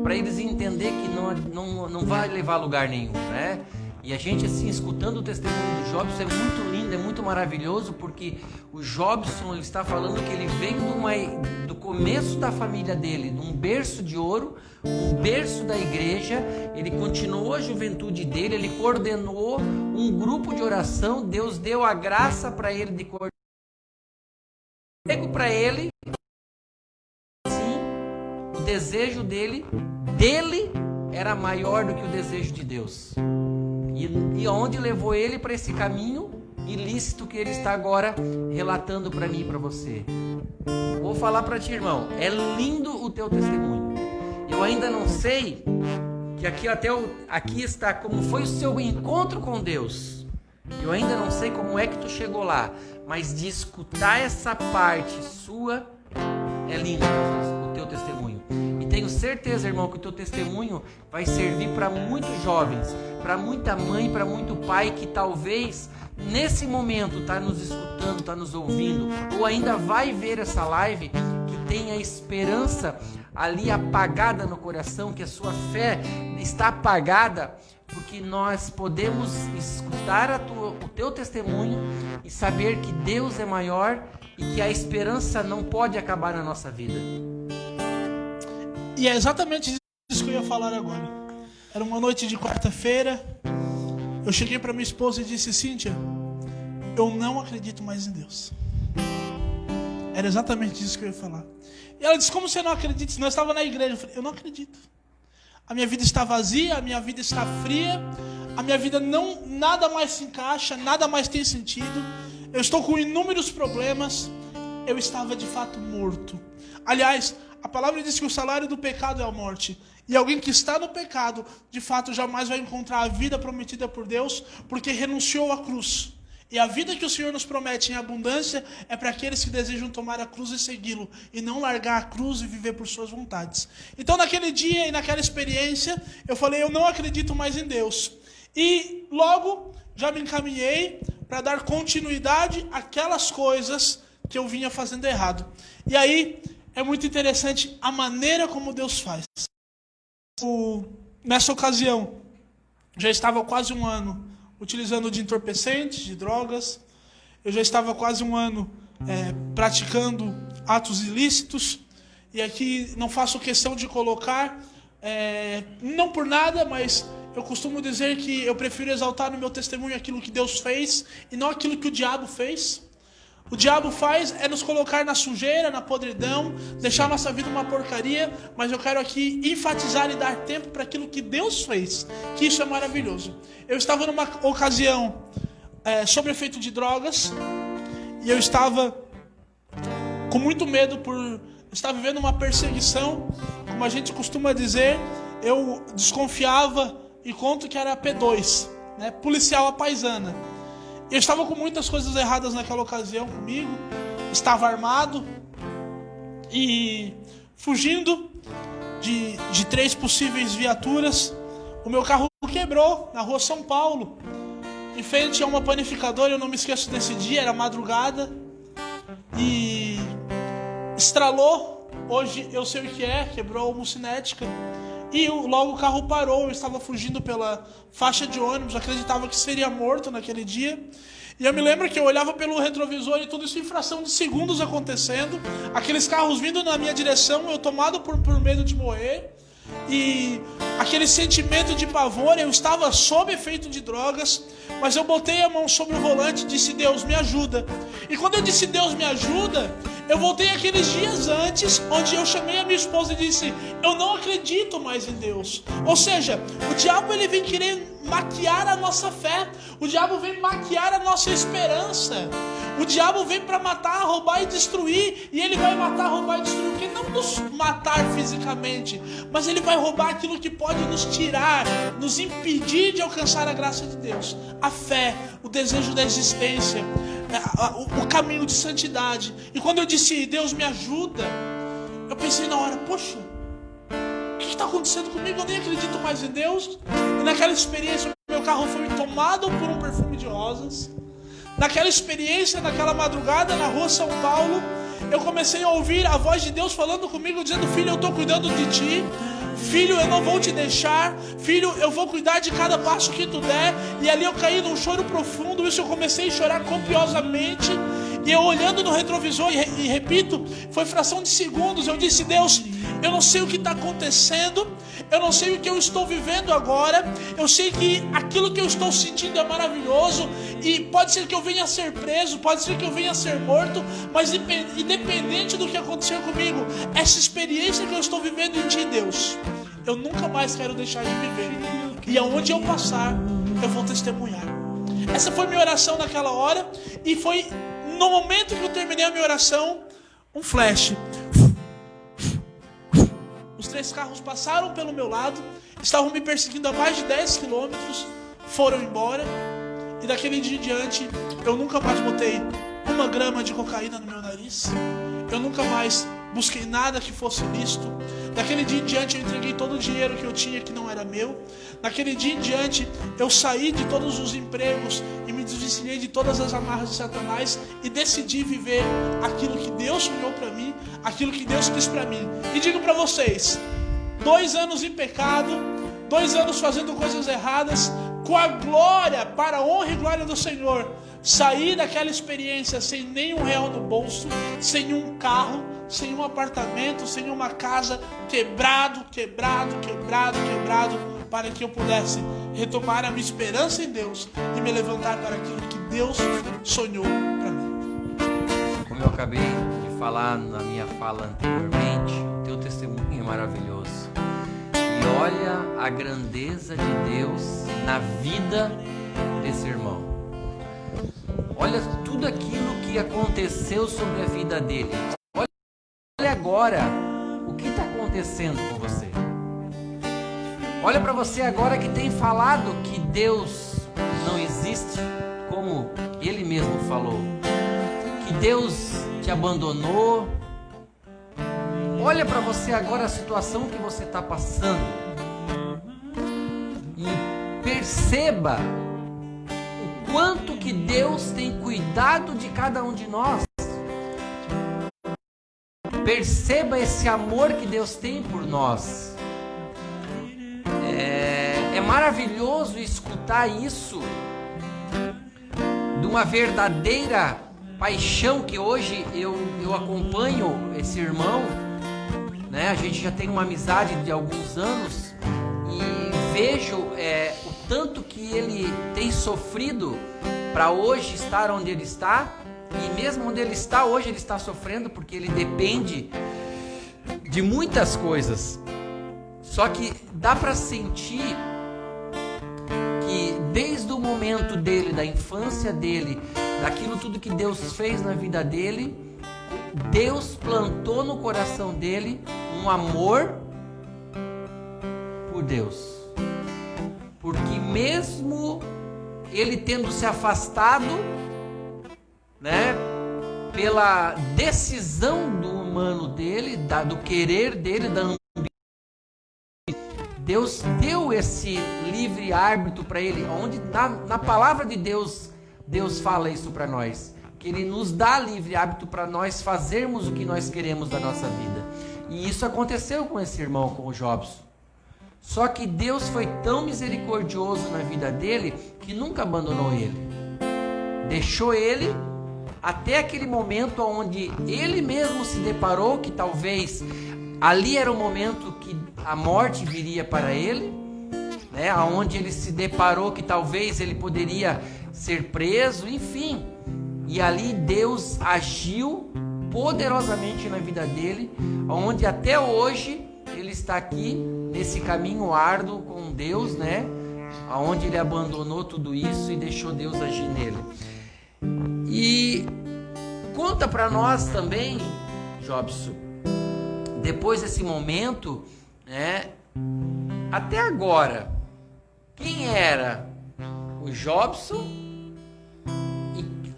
para eles entender que não vai levar a lugar nenhum, né? E a gente, assim, escutando o testemunho do Jobson, é muito lindo, é muito maravilhoso, porque o Jobson, ele está falando que ele veio do começo da família dele, de um berço de ouro, um berço da igreja. Ele continuou a juventude dele, ele coordenou um grupo de oração, Deus deu a graça para ele de coordenar. Para ele, sim, o desejo dele era maior do que o desejo de Deus. E onde levou ele para esse caminho ilícito que ele está agora relatando para mim e para você. Vou falar para ti, irmão, é lindo o teu testemunho. Eu ainda não sei que aqui está como foi o seu encontro com Deus. Eu ainda não sei como é que tu chegou lá, mas de escutar essa parte sua é lindo o teu testemunho. E tenho certeza, irmão, que o teu testemunho vai servir para muitos jovens, para muita mãe, para muito pai que talvez nesse momento está nos escutando, está nos ouvindo, ou ainda vai ver essa live, que tem a esperança ali apagada no coração, que a sua fé está apagada, porque nós podemos escutar o teu testemunho e saber que Deus é maior e que a esperança não pode acabar na nossa vida. E é exatamente isso que eu ia falar agora. Era uma noite de quarta-feira. Eu cheguei para minha esposa e disse: Cíntia, eu não acredito mais em Deus. Era exatamente isso que eu ia falar. E ela disse: como você não acredita? Nós estávamos na igreja. Eu falei: eu não acredito. A minha vida está vazia, a minha vida está fria, a minha vida nada mais se encaixa, nada mais tem sentido. Eu estou com inúmeros problemas. Eu estava de fato morto. Aliás, a palavra diz que o salário do pecado é a morte. E alguém que está no pecado, de fato, jamais vai encontrar a vida prometida por Deus, porque renunciou à cruz. E a vida que o Senhor nos promete em abundância é para aqueles que desejam tomar a cruz e segui-lo, e não largar a cruz e viver por suas vontades. Então, naquele dia e naquela experiência, eu falei: eu não acredito mais em Deus. E logo já me encaminhei para dar continuidade àquelas coisas que eu vinha fazendo errado. E aí é muito interessante a maneira como Deus faz. Nessa ocasião, já estava quase um ano utilizando de entorpecentes, de drogas. Eu já estava quase um ano praticando atos ilícitos. E aqui não faço questão de colocar, não por nada, mas eu costumo dizer que eu prefiro exaltar no meu testemunho aquilo que Deus fez e não aquilo que o diabo fez. O diabo faz é nos colocar na sujeira, na podridão, deixar nossa vida uma porcaria, mas eu quero aqui enfatizar e dar tempo para aquilo que Deus fez, que isso é maravilhoso. Eu estava numa ocasião sob efeito de drogas, e eu estava com muito medo estava vivendo uma perseguição, como a gente costuma dizer. Eu desconfiava e conto que era P2, né? Policial à paisana. Eu estava com muitas coisas erradas naquela ocasião comigo, estava armado e fugindo de 3 possíveis viaturas. O meu carro quebrou na rua São Paulo, em frente a uma panificadora. Eu não me esqueço desse dia, era madrugada, e estralou. Hoje eu sei o que quebrou a homocinética. E logo o carro parou. Eu estava fugindo pela faixa de ônibus, acreditava que seria morto naquele dia. E eu me lembro que eu olhava pelo retrovisor e tudo isso em fração de segundos acontecendo. Aqueles carros vindo na minha direção, eu tomado por medo de morrer. E aquele sentimento de pavor. Eu estava sob efeito de drogas, mas eu botei a mão sobre o volante e disse: Deus, me ajuda. E quando eu disse Deus, me ajuda, Eu voltei aqueles dias antes, onde eu chamei a minha esposa e disse: eu não acredito mais em Deus. Ou seja, o diabo ele vem querer maquiar a nossa fé. O diabo vem maquiar a nossa esperança. O diabo vem para matar, roubar e destruir. E ele vai matar, roubar e destruir, porque não nos matar fisicamente, mas ele vai roubar aquilo que pode nos tirar, nos impedir de alcançar a graça de Deus. A fé, o desejo da existência, o caminho de santidade. E quando eu disse: Deus me ajuda, eu pensei na hora: poxa, o que está acontecendo comigo? Eu nem acredito mais em Deus. E naquela experiência, meu carro foi tomado por um perfume de rosas. Naquela experiência, naquela madrugada na rua São Paulo, eu comecei a ouvir a voz de Deus falando comigo, dizendo: filho, eu estou cuidando de ti. Filho, eu não vou te deixar. Filho, eu vou cuidar de cada passo que tu der. E ali eu caí num choro profundo. Isso, eu comecei a chorar copiosamente. E eu olhando no retrovisor, e repito, foi fração de segundos, eu disse: Deus, eu não sei o que está acontecendo, eu não sei o que eu estou vivendo agora, eu sei que aquilo que eu estou sentindo é maravilhoso, e pode ser que eu venha a ser preso, pode ser que eu venha a ser morto, mas independente do que acontecer comigo, essa experiência que eu estou vivendo em Ti, Deus, eu nunca mais quero deixar de viver, e aonde eu passar, eu vou testemunhar. Essa foi minha oração naquela hora, e foi no momento que eu terminei a minha oração, um flash. Os 3 carros passaram pelo meu lado, estavam me perseguindo a mais de 10 quilômetros, foram embora. E daquele dia em diante, eu nunca mais botei 1 grama de cocaína no meu nariz. Eu nunca mais busquei nada que fosse lícito. Daquele dia em diante, eu entreguei todo o dinheiro que eu tinha que não era meu. Naquele dia em diante, eu saí de todos os empregos e me desvencilhei de todas as amarras de Satanás e decidi viver aquilo que Deus sonhou para mim, aquilo que Deus quis para mim. E digo para vocês, 2 anos em pecado, 2 anos fazendo coisas erradas, com a glória, para a honra e glória do Senhor, saí daquela experiência sem nenhum real no bolso, sem um carro, sem um apartamento, sem uma casa, quebrado, para que eu pudesse retomar a minha esperança em Deus e me levantar para aquilo que Deus sonhou para mim. Como eu acabei de falar na minha fala anteriormente, o teu testemunho é maravilhoso. E olha a grandeza de Deus na vida desse irmão. Olha tudo aquilo que aconteceu sobre a vida dele. Olha agora o que está acontecendo com você. Olha para você agora que tem falado que Deus não existe, como ele mesmo falou, que Deus te abandonou. Olha para você agora a situação que você está passando e perceba o quanto que Deus tem cuidado de cada um de nós. Perceba esse amor que Deus tem por nós. É maravilhoso escutar isso de uma verdadeira paixão que hoje eu acompanho esse irmão, né? A gente já tem uma amizade de alguns anos e vejo o tanto que ele tem sofrido para hoje estar onde ele está. E mesmo onde ele está hoje, ele está sofrendo porque ele depende de muitas coisas. Só que dá para sentir que desde o momento dele, da infância dele, daquilo tudo que Deus fez na vida dele, Deus plantou no coração dele um amor por Deus. Porque mesmo ele tendo se afastado, né, pela decisão do humano dele, do querer dele, da ambição, Deus deu esse livre árbitro para ele, onde na palavra de Deus, Deus fala isso para nós, que ele nos dá livre árbitro para nós fazermos o que nós queremos da nossa vida. E isso aconteceu com esse irmão, com o Jobson. Só que Deus foi tão misericordioso na vida dele que nunca abandonou ele. Deixou ele até aquele momento onde ele mesmo se deparou que talvez ali era o momento que a morte viria para ele, né? Onde ele se deparou que talvez ele poderia ser preso, enfim. E ali Deus agiu poderosamente na vida dele, onde até hoje ele está aqui nesse caminho árduo com Deus, né? Onde ele abandonou tudo isso e deixou Deus agir nele. E conta para nós também, Jobson, depois desse momento, né? Até agora, quem era o Jobson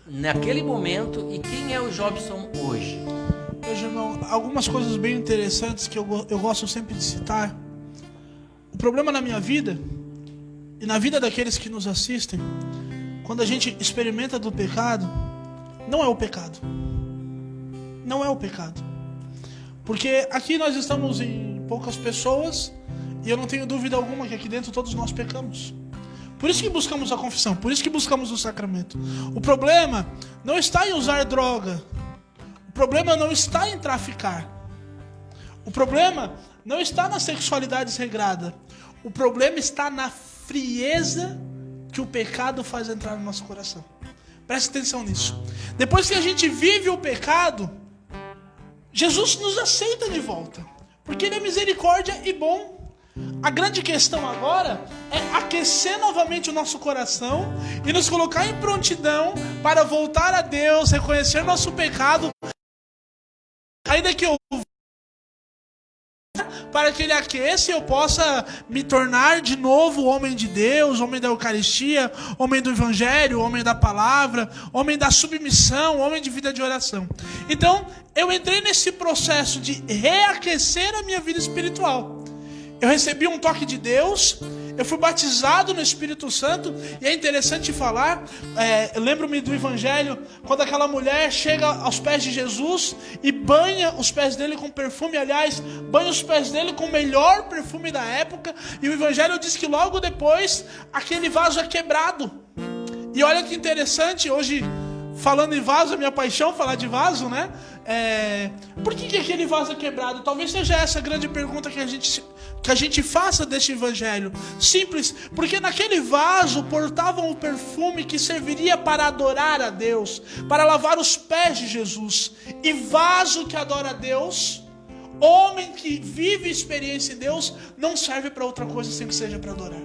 naquele momento e quem é o Jobson hoje? Veja, irmão, algumas coisas bem interessantes que eu gosto sempre de citar. O problema na minha vida e na vida daqueles que nos assistem, quando a gente experimenta do pecado, não é o pecado. Não é o pecado. Porque aqui nós estamos em poucas pessoas e eu não tenho dúvida alguma que aqui dentro todos nós pecamos. Por isso que buscamos a confissão, por isso que buscamos o sacramento. O problema não está em usar droga. O problema não está em traficar. O problema não está na sexualidade desregrada. O problema está na frieza que o pecado faz entrar no nosso coração. Preste atenção nisso. Depois que a gente vive o pecado, Jesus nos aceita de volta. Porque Ele é misericórdia e bom. A grande questão agora é aquecer novamente o nosso coração e nos colocar em prontidão para voltar a Deus, reconhecer nosso pecado, ainda que eu para que Ele aqueça e eu possa me tornar de novo homem de Deus, homem da Eucaristia, homem do Evangelho, homem da Palavra, homem da submissão, homem de vida de oração. Então, eu entrei nesse processo de reaquecer a minha vida espiritual. Eu recebi um toque de Deus, eu fui batizado no Espírito Santo, e é interessante falar, eu lembro-me do Evangelho, quando aquela mulher chega aos pés de Jesus e banha os pés dele com perfume, aliás, banha os pés dele com o melhor perfume da época, e o Evangelho diz que logo depois aquele vaso é quebrado. E olha que interessante, hoje, falando em vaso, é minha paixão falar de vaso, né? Por que aquele vaso é quebrado? Talvez seja essa a grande pergunta que a gente faça deste Evangelho. Simples, porque naquele vaso portavam o perfume que serviria para adorar a Deus, para lavar os pés de Jesus. E vaso que adora a Deus, homem que vive experiência em Deus, não serve para outra coisa sem que seja para adorar.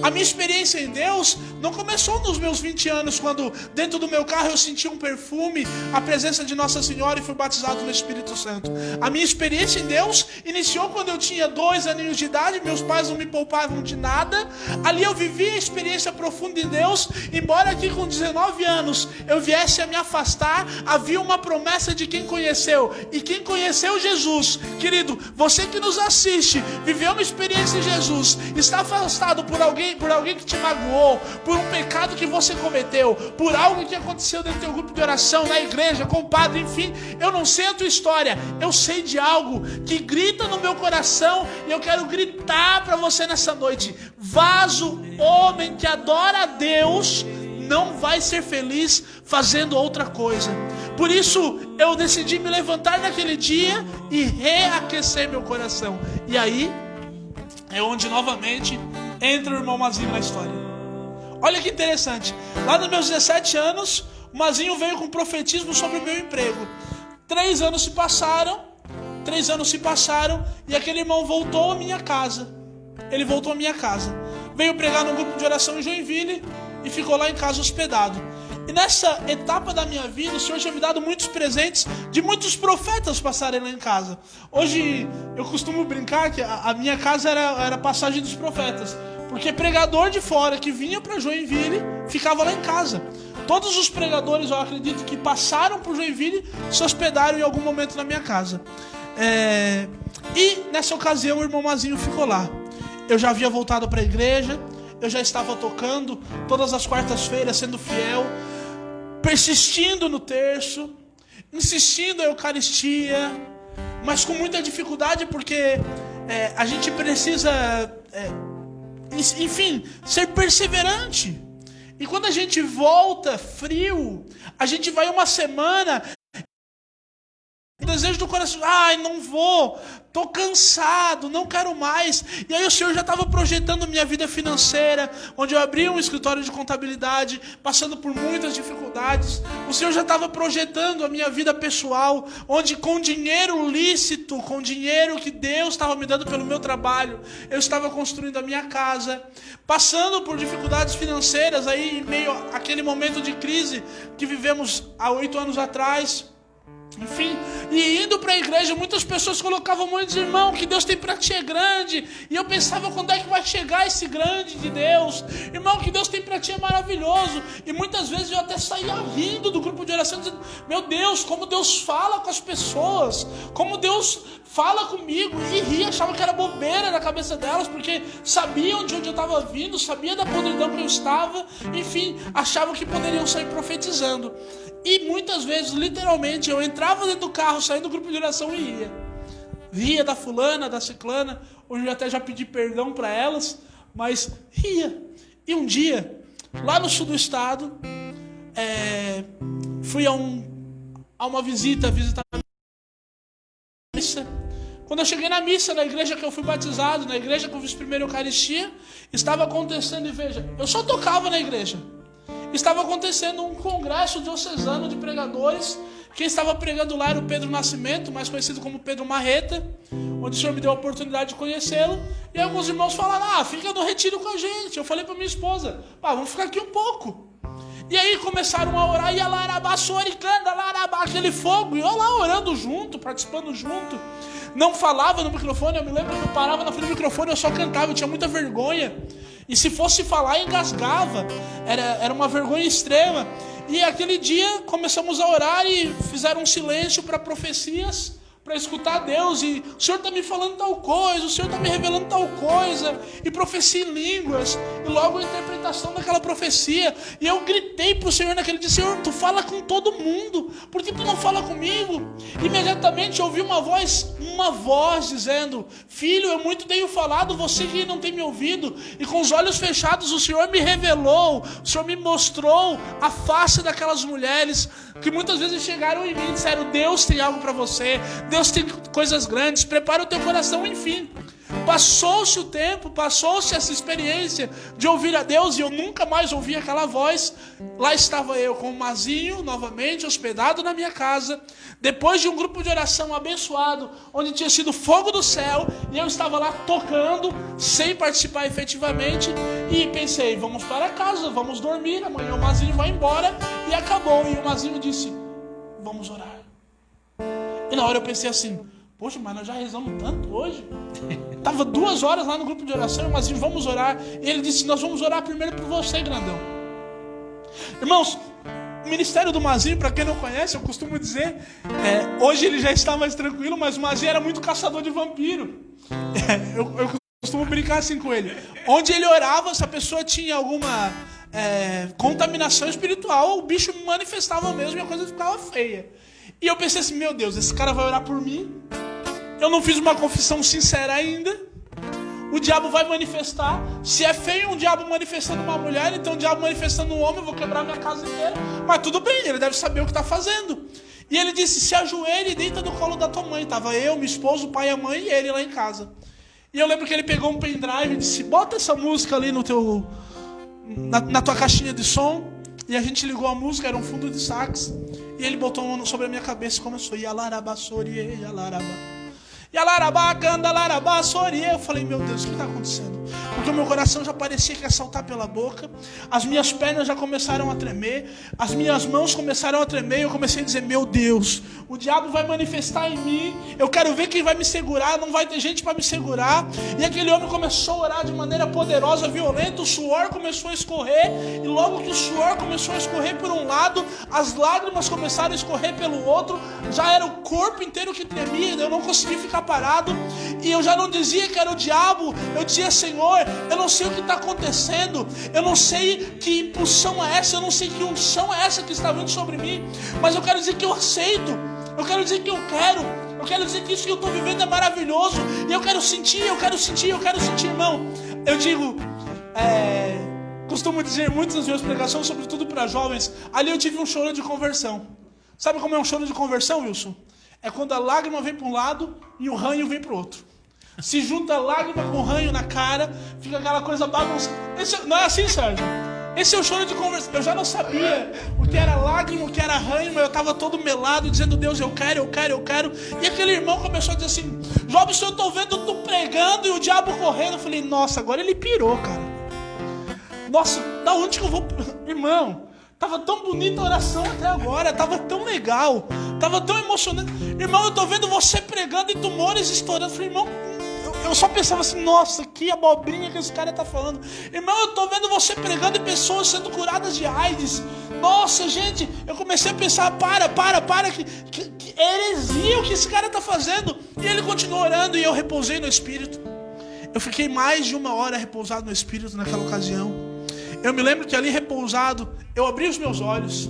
A minha experiência em Deus não começou nos meus 20 anos, quando dentro do meu carro eu senti um perfume, a presença de Nossa Senhora, e fui batizado no Espírito Santo. A minha experiência em Deus iniciou quando eu tinha 2 aninhos de idade, meus pais não me poupavam de nada. Ali eu vivi a experiência profunda em Deus, embora aqui com 19 anos eu viesse a me afastar, havia uma promessa de quem conheceu, e quem conheceu Jesus, querido, você que nos assiste, viveu uma experiência em Jesus, está afastado por alguém que te magoou, por um pecado que você cometeu, por algo que aconteceu dentro do teu grupo de oração, na igreja, com o padre, enfim, eu não sei a tua história, eu sei de algo que grita no meu coração, e eu quero gritar para você nessa noite: vaso, homem que adora a Deus, não vai ser feliz fazendo outra coisa. Por isso eu decidi me levantar naquele dia e reaquecer meu coração. E aí é onde novamente entra o irmão Mazinho na história. Olha que interessante. Lá nos meus 17 anos, o Mazinho veio com profetismo sobre o meu emprego. 3 anos se passaram, e aquele irmão voltou à minha casa. Ele voltou à minha casa. Veio pregar num grupo de oração em Joinville e ficou lá em casa hospedado. E nessa etapa da minha vida, o Senhor tinha me dado muitos presentes de muitos profetas passarem lá em casa. Hoje eu costumo brincar que a minha casa era a passagem dos profetas, porque pregador de fora que vinha para Joinville ficava lá em casa. Todos os pregadores, eu acredito, que passaram por Joinville se hospedaram em algum momento na minha casa. E nessa ocasião o irmão Mazinho ficou lá. Eu já havia voltado para a igreja, eu já estava tocando todas as quartas-feiras, sendo fiel, persistindo no terço, insistindo na Eucaristia, mas com muita dificuldade, porque a gente precisa, enfim, ser perseverante. E quando a gente volta frio, a gente vai uma semana desejo do coração, ai, não vou, tô cansado, não quero mais. E aí o Senhor já estava projetando minha vida financeira, onde eu abri um escritório de contabilidade, passando por muitas dificuldades. O Senhor já estava projetando a minha vida pessoal, onde com dinheiro lícito, com dinheiro que Deus estava me dando pelo meu trabalho, eu estava construindo a minha casa, passando por dificuldades financeiras aí em meio àquele momento de crise que vivemos há 8 anos atrás. Enfim, e indo para a igreja, muitas pessoas colocavam muitos irmãos, que Deus tem para ti é grande. E eu pensava, quando é que vai chegar esse grande de Deus? Irmão, que Deus tem para ti é maravilhoso. E muitas vezes eu até saía rindo do grupo de oração, dizendo, meu Deus, como Deus fala com as pessoas, como Deus fala comigo. E ria, achava que era bobeira na cabeça delas, porque sabiam de onde eu estava vindo, sabia da podridão que eu estava. Enfim, achavam que poderiam sair profetizando. E muitas vezes, literalmente, eu entrava dentro do carro, saindo do grupo de oração e ia. Ria da fulana, da ciclana. Hoje eu até já pedi perdão para elas, mas ria. E um dia, lá no sul do estado, fui a uma visita a missa. Quando eu cheguei na missa, na igreja que eu fui batizado, na igreja que eu fiz primeiro a Eucaristia, estava acontecendo, e veja, eu só tocava na igreja. Estava acontecendo um congresso diocesano de pregadores. Quem estava pregando lá era o Pedro Nascimento, mais conhecido como Pedro Marreta, onde o Senhor me deu a oportunidade de conhecê-lo. E alguns irmãos falaram, fica no retiro com a gente. Eu falei para minha esposa, vamos ficar aqui um pouco. E aí começaram a orar, e a larabá, soricanda, larabá, aquele fogo, e eu lá orando junto, participando junto. Não falava no microfone, eu me lembro que eu parava na frente do microfone, eu só cantava, eu tinha muita vergonha. E se fosse falar, engasgava. Era uma vergonha extrema. E aquele dia começamos a orar e fizeram um silêncio para profecias, para escutar Deus. E o Senhor está me falando tal coisa, o Senhor está me revelando tal coisa. E profecia em línguas. E logo a interpretação daquela profecia. E eu gritei para o Senhor naquele dia, Senhor, tu fala com todo mundo. Por que tu não fala comigo? Imediatamente eu ouvi uma voz dizendo, filho, eu muito tenho falado, você que não tem me ouvido. E com os olhos fechados o Senhor me revelou, o Senhor me mostrou a face daquelas mulheres que muitas vezes chegaram em mim e disseram, Deus tem algo para você, Deus tem coisas grandes, prepara o teu coração, enfim. Passou-se o tempo, passou-se essa experiência de ouvir a Deus, e eu nunca mais ouvi aquela voz. Lá estava eu com o Mazinho, novamente hospedado na minha casa, depois de um grupo de oração abençoado, onde tinha sido fogo do céu, e eu estava lá tocando, sem participar efetivamente, e pensei, vamos para casa, vamos dormir, amanhã o Mazinho vai embora, e acabou. E o Mazinho disse, vamos orar. E na hora eu pensei assim, poxa, mas nós já rezamos tanto hoje. Tava 2 horas lá no grupo de oração, mas vamos orar. E ele disse, nós vamos orar primeiro por você, grandão. Irmãos, o ministério do Mazinho, para quem não conhece, eu costumo dizer, hoje ele já está mais tranquilo, mas o Mazinho era muito caçador de vampiro. Eu costumo brincar assim com ele. Onde ele orava, se a pessoa tinha alguma contaminação espiritual, o bicho manifestava mesmo e a coisa ficava feia. E eu pensei assim, meu Deus, esse cara vai orar por mim. Eu não fiz uma confissão sincera ainda. O diabo vai manifestar. Se é feio um diabo manifestando uma mulher, então o diabo manifestando um homem, eu vou quebrar minha casa inteira. Mas tudo bem, ele deve saber o que está fazendo. E ele disse, se ajoelha e deita no colo da tua mãe. Tava eu, minha esposa, o pai, a mãe e ele lá em casa. E eu lembro que ele pegou um pendrive e disse, bota essa música ali no na tua caixinha de som. E a gente ligou a música, era um fundo de sax. E ele botou a mão sobre a minha cabeça e começou, Yalarabá, Sorie, Yalarabá. Yalarabá, canda, larabá, Sorie. Eu falei, meu Deus, o que está acontecendo? Porque o meu coração já parecia que ia saltar pela boca. As minhas pernas já começaram a tremer. As minhas mãos começaram a tremer. E eu comecei a dizer, meu Deus, o diabo vai manifestar em mim. Eu quero ver quem vai me segurar. Não vai ter gente para me segurar. E aquele homem começou a orar de maneira poderosa, violenta. O suor começou a escorrer. E logo que o suor começou a escorrer por um lado, as lágrimas começaram a escorrer pelo outro. Já era o corpo inteiro que tremia. Eu não conseguia ficar parado. E eu já não dizia que era o diabo. Eu dizia, Senhor, eu não sei o que está acontecendo. Eu não sei que impulsão é essa. Eu não sei que unção é essa que está vindo sobre mim. Mas eu quero dizer que eu aceito. Eu quero dizer que eu quero. Eu quero dizer que isso que eu estou vivendo é maravilhoso. E eu quero sentir, irmão. Eu digo, costumo dizer muitas das minhas pregações, sobretudo para jovens. Ali eu tive um choro de conversão. Sabe como é um choro de conversão, Wilson? é quando a lágrima vem para um lado e o ranho vem para o outro. Se junta a lágrima com o ranho na cara, fica aquela coisa bagunçada. Não é assim, Sérgio? Esse é o choro de conversão. Eu já não sabia o que era lágrima, o que era ranho, mas eu estava todo melado, dizendo, Deus, eu quero, eu quero, eu quero. E aquele irmão começou a dizer assim, Jobson, eu estou vendo tu pregando e o diabo correndo. Eu falei, nossa, agora ele pirou, cara. Nossa, da onde que eu vou... Irmão, tava tão bonita a oração até agora, tava tão legal, tava tão emocionante. Irmão, eu estou vendo você pregando e tumores estourando. Eu falei, irmão... Eu só pensava assim, nossa, que abobrinha que esse cara tá falando. Irmão, eu tô vendo você pregando e pessoas sendo curadas de AIDS. Nossa, gente, eu comecei a pensar, que heresia o que esse cara tá fazendo. E ele continuou orando e eu repousei no Espírito. Eu fiquei mais de 1 hora repousado no Espírito naquela ocasião. Eu me lembro que ali repousado, eu abri os meus olhos,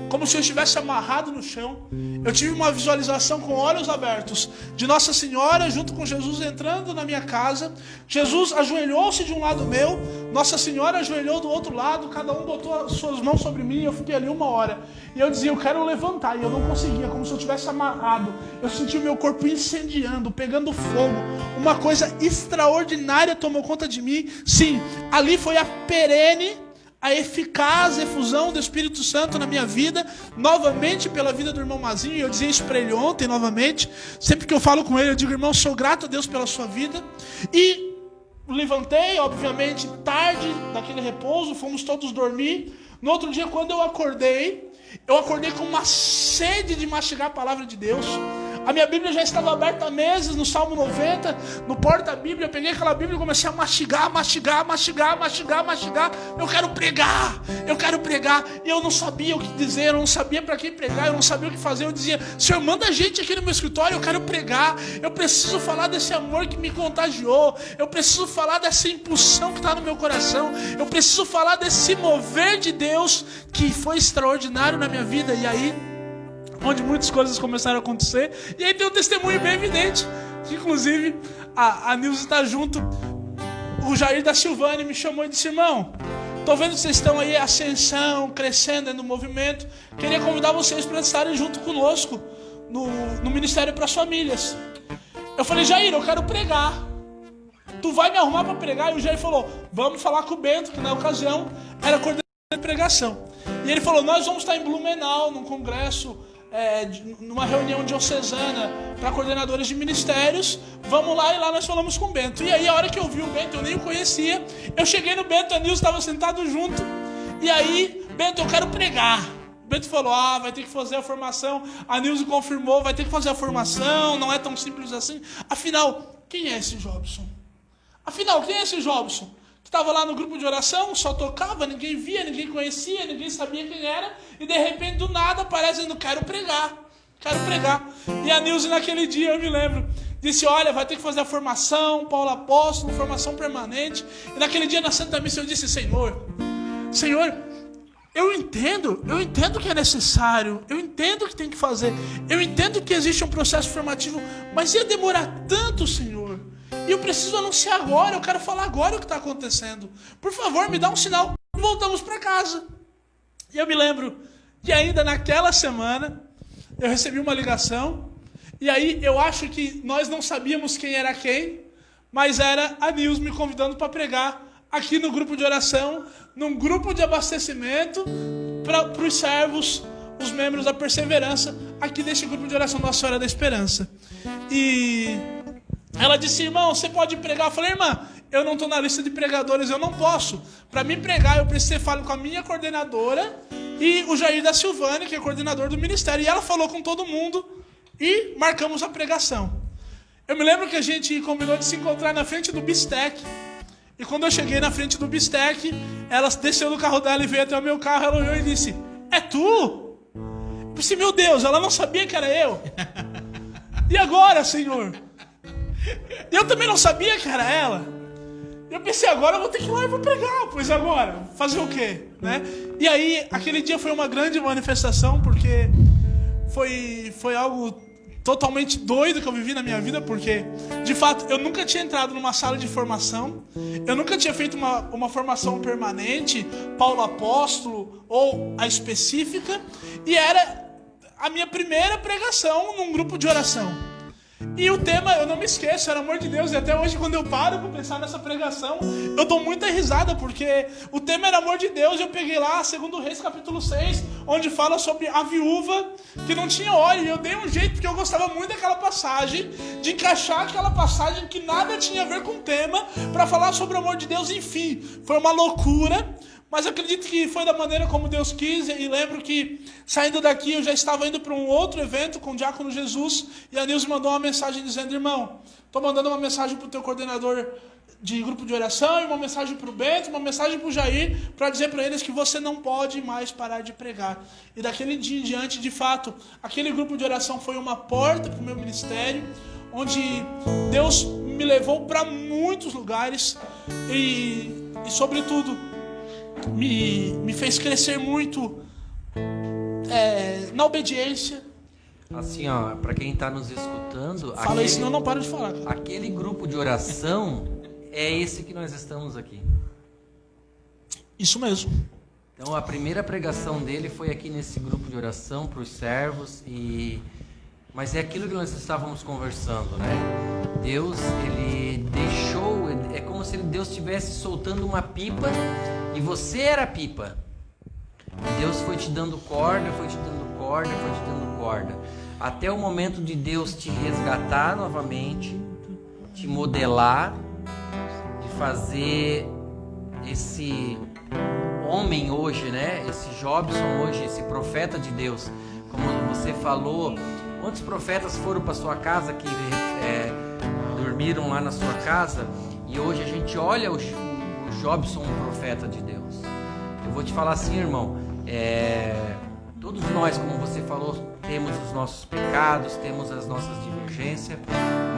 como se eu estivesse amarrado no chão. Eu tive uma visualização com olhos abertos de Nossa Senhora junto com Jesus entrando na minha casa. Jesus ajoelhou-se de um lado meu, Nossa Senhora ajoelhou do outro lado, cada um botou as suas mãos sobre mim e eu fiquei ali 1 hora. E eu dizia, eu quero levantar, e eu não conseguia, como se eu tivesse amarrado. Eu senti o meu corpo incendiando, pegando fogo. Uma coisa extraordinária tomou conta de mim. Sim, ali foi a perene, a eficaz efusão do Espírito Santo na minha vida, novamente pela vida do irmão Mazinho, e eu dizia isso para ele ontem novamente, sempre que eu falo com ele, eu digo, irmão, sou grato a Deus pela sua vida, e levantei, obviamente, tarde daquele repouso, fomos todos dormir. No outro dia, quando eu acordei com uma sede de mastigar a palavra de Deus. A minha Bíblia já estava aberta há meses, no Salmo 90, no porta-bíblia. Eu peguei aquela Bíblia e comecei a mastigar. Eu quero pregar. E eu não sabia o que dizer, eu não sabia para quem pregar, eu não sabia o que fazer. Eu dizia, Senhor, manda gente aqui no meu escritório, eu quero pregar. Eu preciso falar desse amor que me contagiou. Eu preciso falar dessa impulsão que está no meu coração. Eu preciso falar desse mover de Deus que foi extraordinário na minha vida. E aí, onde muitas coisas começaram a acontecer. E aí tem um testemunho bem evidente, que inclusive a Nilza está junto. O Jair da Silvane me chamou e disse, irmão, tô vendo que vocês estão aí, ascensão, crescendo no movimento. Queria convidar vocês para estarem junto conosco no Ministério para as Famílias. Eu falei, Jair, eu quero pregar. Tu vai me arrumar para pregar? E o Jair falou, vamos falar com o Bento, que na ocasião era coordenador de pregação. E ele falou, nós vamos estar em Blumenau, num congresso, numa reunião diocesana para coordenadores de ministérios. Vamos lá, e lá nós falamos com o Bento. E aí a hora que eu vi o Bento, eu nem o conhecia, eu cheguei no Bento, a Nilza estava sentado junto. E aí, Bento, eu quero pregar. O Bento falou, vai ter que fazer a formação. A Nilza confirmou, vai ter que fazer a formação, não é tão simples assim. Afinal, quem é esse Jobson? Que estava lá no grupo de oração, só tocava, ninguém via, ninguém conhecia, ninguém sabia quem era, e de repente do nada aparece dizendo, quero pregar. E a Nilza naquele dia, eu me lembro, disse, olha, vai ter que fazer a formação, Paulo Apóstolo, formação permanente. E naquele dia na Santa Missa eu disse, Senhor, eu entendo que é necessário, eu entendo que tem que fazer, eu entendo que existe um processo formativo, mas ia demorar tanto, Senhor. E eu preciso anunciar agora, eu quero falar agora o que está acontecendo. Por favor, me dá um sinal. Voltamos para casa. E eu me lembro que ainda naquela semana, eu recebi uma ligação. E aí eu acho que nós não sabíamos quem era quem, mas era a Nilza me convidando para pregar aqui no grupo de oração, num grupo de abastecimento para os servos, os membros da Perseverança, aqui deste grupo de oração Nossa Senhora da Esperança. E ela disse, irmão, você pode pregar? Eu falei, irmã, eu não estou na lista de pregadores, eu não posso. Para mim pregar, eu preciso falar com a minha coordenadora e o Jair da Silvane, que é coordenador do ministério. E ela falou com todo mundo e marcamos a pregação. Eu me lembro que a gente combinou de se encontrar na frente do Bistec. E quando eu cheguei na frente do Bistec, ela desceu do carro dela e veio até o meu carro. Ela olhou e disse, é tu? Eu disse, meu Deus, ela não sabia que era eu. E agora, Senhor? Eu também não sabia que era ela. Eu pensei, agora eu vou ter que ir lá e vou pregar. Pois agora, fazer o quê? Né? E aí, aquele dia foi uma grande manifestação, porque foi algo totalmente doido que eu vivi na minha vida, porque, de fato, eu nunca tinha entrado numa sala de formação, eu nunca tinha feito uma formação permanente, Paulo Apóstolo, ou a específica, e era a minha primeira pregação num grupo de oração. E o tema, eu não me esqueço, era amor de Deus. E até hoje, quando eu paro para pensar nessa pregação, eu dou muita risada, porque o tema era amor de Deus. E eu peguei lá 2 Reis capítulo 6, onde fala sobre a viúva que não tinha óleo. E eu dei um jeito, porque eu gostava muito daquela passagem, de encaixar aquela passagem que nada tinha a ver com o tema, para falar sobre o amor de Deus. Enfim, foi uma loucura. Mas acredito que foi da maneira como Deus quis. E lembro que, saindo daqui, eu já estava indo para um outro evento com o Diácono Jesus. E a Nilce mandou uma mensagem dizendo: irmão, estou mandando uma mensagem para o teu coordenador de grupo de oração, e uma mensagem para o Bento, uma mensagem para o Jair, para dizer para eles que você não pode mais parar de pregar. E daquele dia em diante, de fato, aquele grupo de oração foi uma porta para o meu ministério, onde Deus me levou para muitos lugares e sobretudo, me fez crescer muito na obediência. Assim, ó, para quem está nos escutando, Fala isso, senão eu não paro de falar. Aquele grupo de oração é esse que nós estamos aqui. Isso mesmo. Então, a primeira pregação dele foi aqui nesse grupo de oração para os servos. Mas é aquilo que nós estávamos conversando, né? Deus, ele deixou, é como se Deus estivesse soltando uma pipa e você era a pipa. Deus foi te dando corda, foi te dando corda, foi te dando corda, até o momento de Deus te resgatar novamente, te modelar, de fazer esse homem hoje, né? Esse Jobson hoje, esse profeta de Deus. Como você falou, quantos profetas foram para sua casa que dormiram lá na sua casa, e hoje a gente olha o Jobson, um profeta de Deus. Eu vou te falar assim, irmão, todos nós, como você falou, temos os nossos pecados, temos as nossas divergências,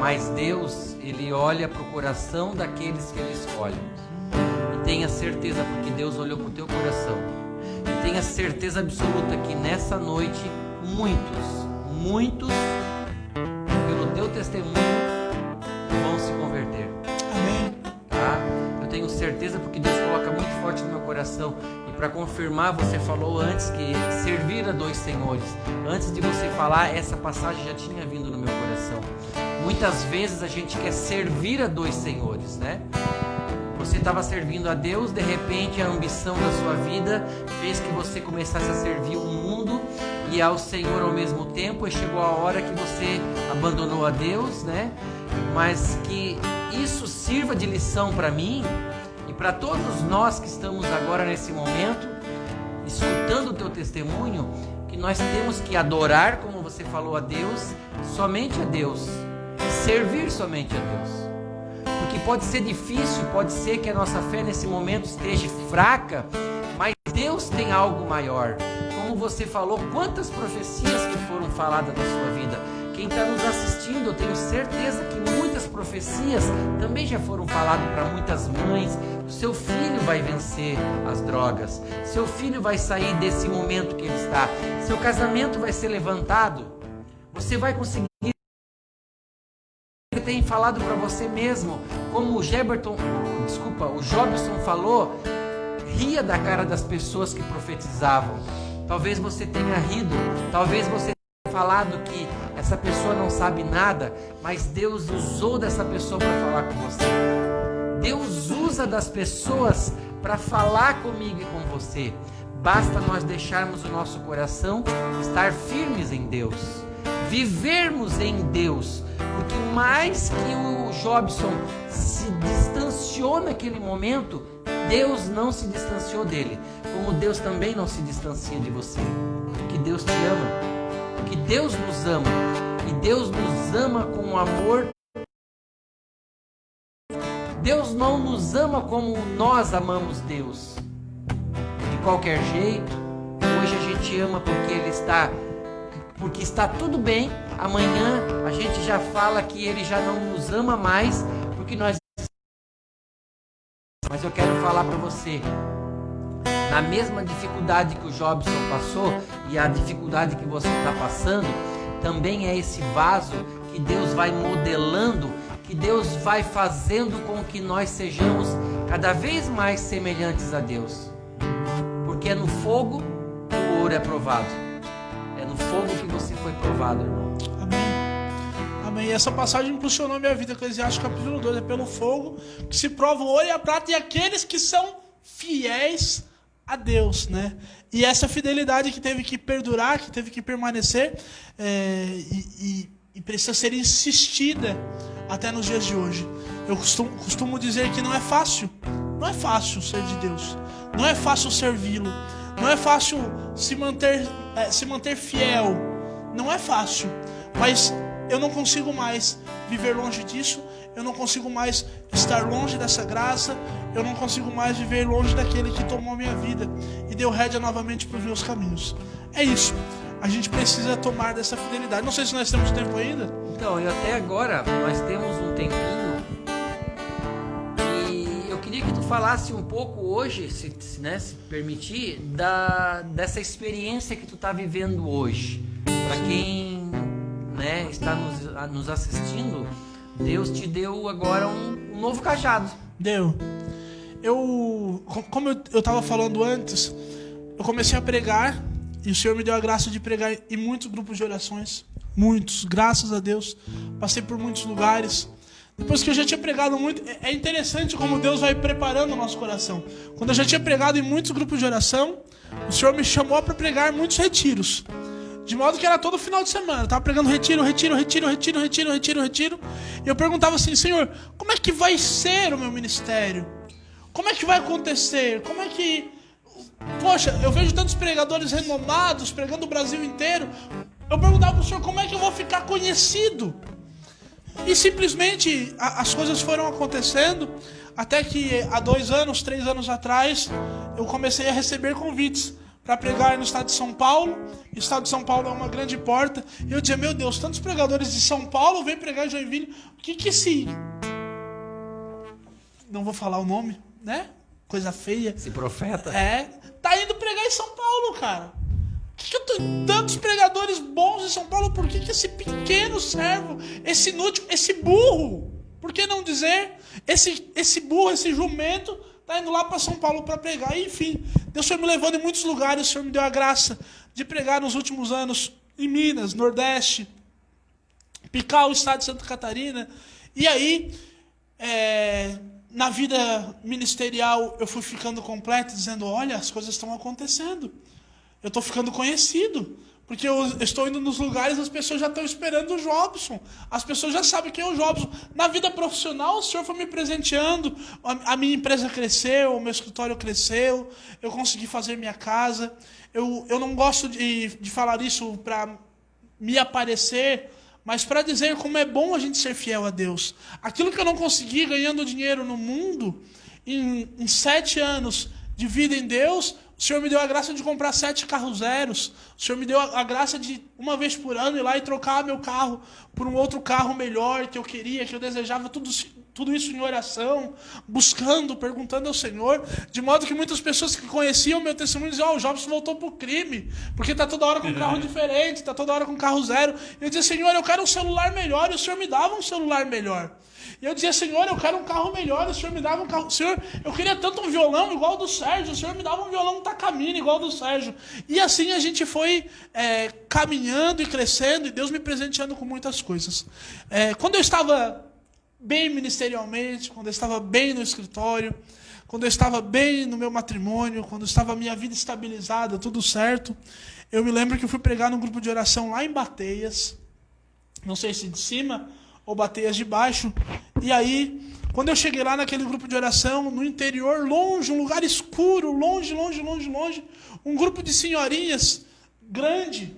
mas Deus, ele olha para o coração daqueles que ele escolhe. E tenha certeza, porque Deus olhou para o teu coração, e tenha certeza absoluta que nessa noite muitos, pelo teu testemunho, vão se converter. Amém. Tá? Eu tenho certeza, porque Deus coloca muito forte no meu coração. E para confirmar, você falou antes que servir a 2 senhores. Antes de você falar, essa passagem já tinha vindo no meu coração. Muitas vezes a gente quer servir a 2 senhores, né? Você estava servindo a Deus, de repente a ambição da sua vida fez que você começasse a servir o mundo e ao Senhor ao mesmo tempo, e chegou a hora que você abandonou a Deus, né? Mas que isso sirva de lição para mim e para todos nós que estamos agora nesse momento, escutando o teu testemunho, que nós temos que adorar, como você falou, a Deus, somente a Deus, servir somente a Deus. Porque pode ser difícil, pode ser que a nossa fé nesse momento esteja fraca, mas Deus tem algo maior. Como você falou, quantas profecias que foram faladas na sua vida. Quem está nos assistindo, eu tenho certeza que muitas profecias também já foram faladas para muitas mães. O seu filho vai vencer as drogas, seu filho vai sair desse momento que ele está, seu casamento vai ser levantado, você vai conseguir. Ele tem falado para você mesmo, como o Jobson falou, ria da cara das pessoas que profetizavam. Talvez você tenha rido, talvez você tenha falado que essa pessoa não sabe nada, mas Deus usou dessa pessoa para falar com você. Deus usa das pessoas para falar comigo e com você. Basta nós deixarmos o nosso coração estar firmes em Deus, vivermos em Deus. Porque mais que o Jobson se distanciou naquele momento, Deus não se distanciou dele, como Deus também não se distancia de você. Porque Deus te ama, porque Deus nos ama, e Deus nos ama com um amor. Deus não nos ama como nós amamos Deus, de qualquer jeito. Hoje a gente ama porque está tudo bem. Amanhã a gente já fala que ele já não nos ama mais, porque nós... Mas eu quero falar para você, na mesma dificuldade que o Jobson passou e a dificuldade que você está passando, também é esse vaso que Deus vai modelando, que Deus vai fazendo com que nós sejamos cada vez mais semelhantes a Deus. Porque é no fogo o ouro é provado. É no no fogo que você foi provado, irmão. Amém. E essa passagem impulsionou minha vida. Eclesiastes capítulo 2. É pelo fogo que se prova o ouro e a prata, e aqueles que são fiéis a Deus, né? E essa fidelidade que teve que perdurar, que teve que permanecer, e precisa ser insistida até nos dias de hoje. Eu costumo dizer que não é fácil ser de Deus, não é fácil servi-lo, não é fácil se manter fiel, não é fácil, mas eu não consigo mais viver longe disso, eu não consigo mais estar longe dessa graça, eu não consigo mais viver longe daquele que tomou a minha vida e deu rédea novamente para os meus caminhos. É isso, a gente precisa tomar dessa fidelidade. Não sei se nós temos tempo ainda. Então, e até agora nós temos um tempinho, e eu queria que tu falasse um pouco hoje, se permitir, dessa experiência que tu está vivendo hoje. Para quem, né, está nos assistindo, Deus te deu agora um novo cajado. Deu. Como eu estava falando antes, eu comecei a pregar, e o Senhor me deu a graça de pregar em muitos grupos de orações. Muitos, graças a Deus. Passei por muitos lugares. Depois que eu já tinha pregado muito, é interessante como Deus vai preparando o nosso coração. Quando eu já tinha pregado em muitos grupos de oração, o Senhor me chamou para pregar muitos retiros. De modo que era todo final de semana. Eu estava pregando retiro. E eu perguntava assim: Senhor, como é que vai ser o meu ministério? Como é que vai acontecer? Como é que... Poxa, eu vejo tantos pregadores renomados pregando o Brasil inteiro. Eu perguntava para o Senhor: como é que eu vou ficar conhecido? E simplesmente as coisas foram acontecendo, até que há 2 anos, 3 anos atrás, eu comecei a receber convites para pregar no estado de São Paulo. O estado de São Paulo é uma grande porta. E eu dizia: meu Deus, tantos pregadores de São Paulo vêm pregar em Joinville. O que esse... Não vou falar o nome, né? Coisa feia. Esse profeta. Tá indo pregar em São Paulo, cara. Que eu tenho tantos pregadores bons em São Paulo? Por que esse pequeno servo, esse inútil, esse burro, por que não dizer, esse burro, esse jumento, tá indo lá para São Paulo para pregar? E, enfim, Deus foi me levando em muitos lugares. O Senhor me deu a graça de pregar nos últimos anos em Minas, Nordeste, Pical, estado de Santa Catarina. E aí, na vida ministerial, eu fui ficando completo, dizendo: olha, as coisas estão acontecendo. Eu estou ficando conhecido, porque eu estou indo nos lugares, as pessoas já estão esperando o Jobson. As pessoas já sabem quem é o Jobson. Na vida profissional, o Senhor foi me presenteando. A minha empresa cresceu, o meu escritório cresceu, eu consegui fazer minha casa. Eu não gosto de falar isso para me aparecer, mas para dizer como é bom a gente ser fiel a Deus. Aquilo que eu não consegui ganhando dinheiro no mundo, em 7 anos de vida em Deus, o Senhor me deu a graça de comprar 7 carros zeros. O Senhor me deu a graça de, uma vez por ano, ir lá e trocar meu carro por um outro carro melhor que eu queria, que eu desejava. Tudo isso em oração, buscando, perguntando ao Senhor. De modo que muitas pessoas que conheciam meu testemunho diziam: o Jobson voltou pro crime, porque está toda hora com um carro diferente, está toda hora com um carro zero. E eu dizia: Senhor, eu quero um celular melhor. E o Senhor me dava um celular melhor. E eu dizia: Senhor, eu quero um carro melhor. O Senhor me dava um carro... Senhor, eu queria tanto um violão igual ao do Sérgio. O Senhor me dava um violão Takamine igual ao do Sérgio. E assim a gente foi caminhando e crescendo, e Deus me presenteando com muitas coisas. Quando eu estava bem ministerialmente, quando eu estava bem no escritório, quando eu estava bem no meu matrimônio, quando estava a minha vida estabilizada, tudo certo, eu me lembro que eu fui pregar num grupo de oração lá em Bateias, não sei se de cima ou Bateias de baixo. E aí, quando eu cheguei lá naquele grupo de oração, no interior, longe, um lugar escuro, longe, um grupo de senhorinhas grande,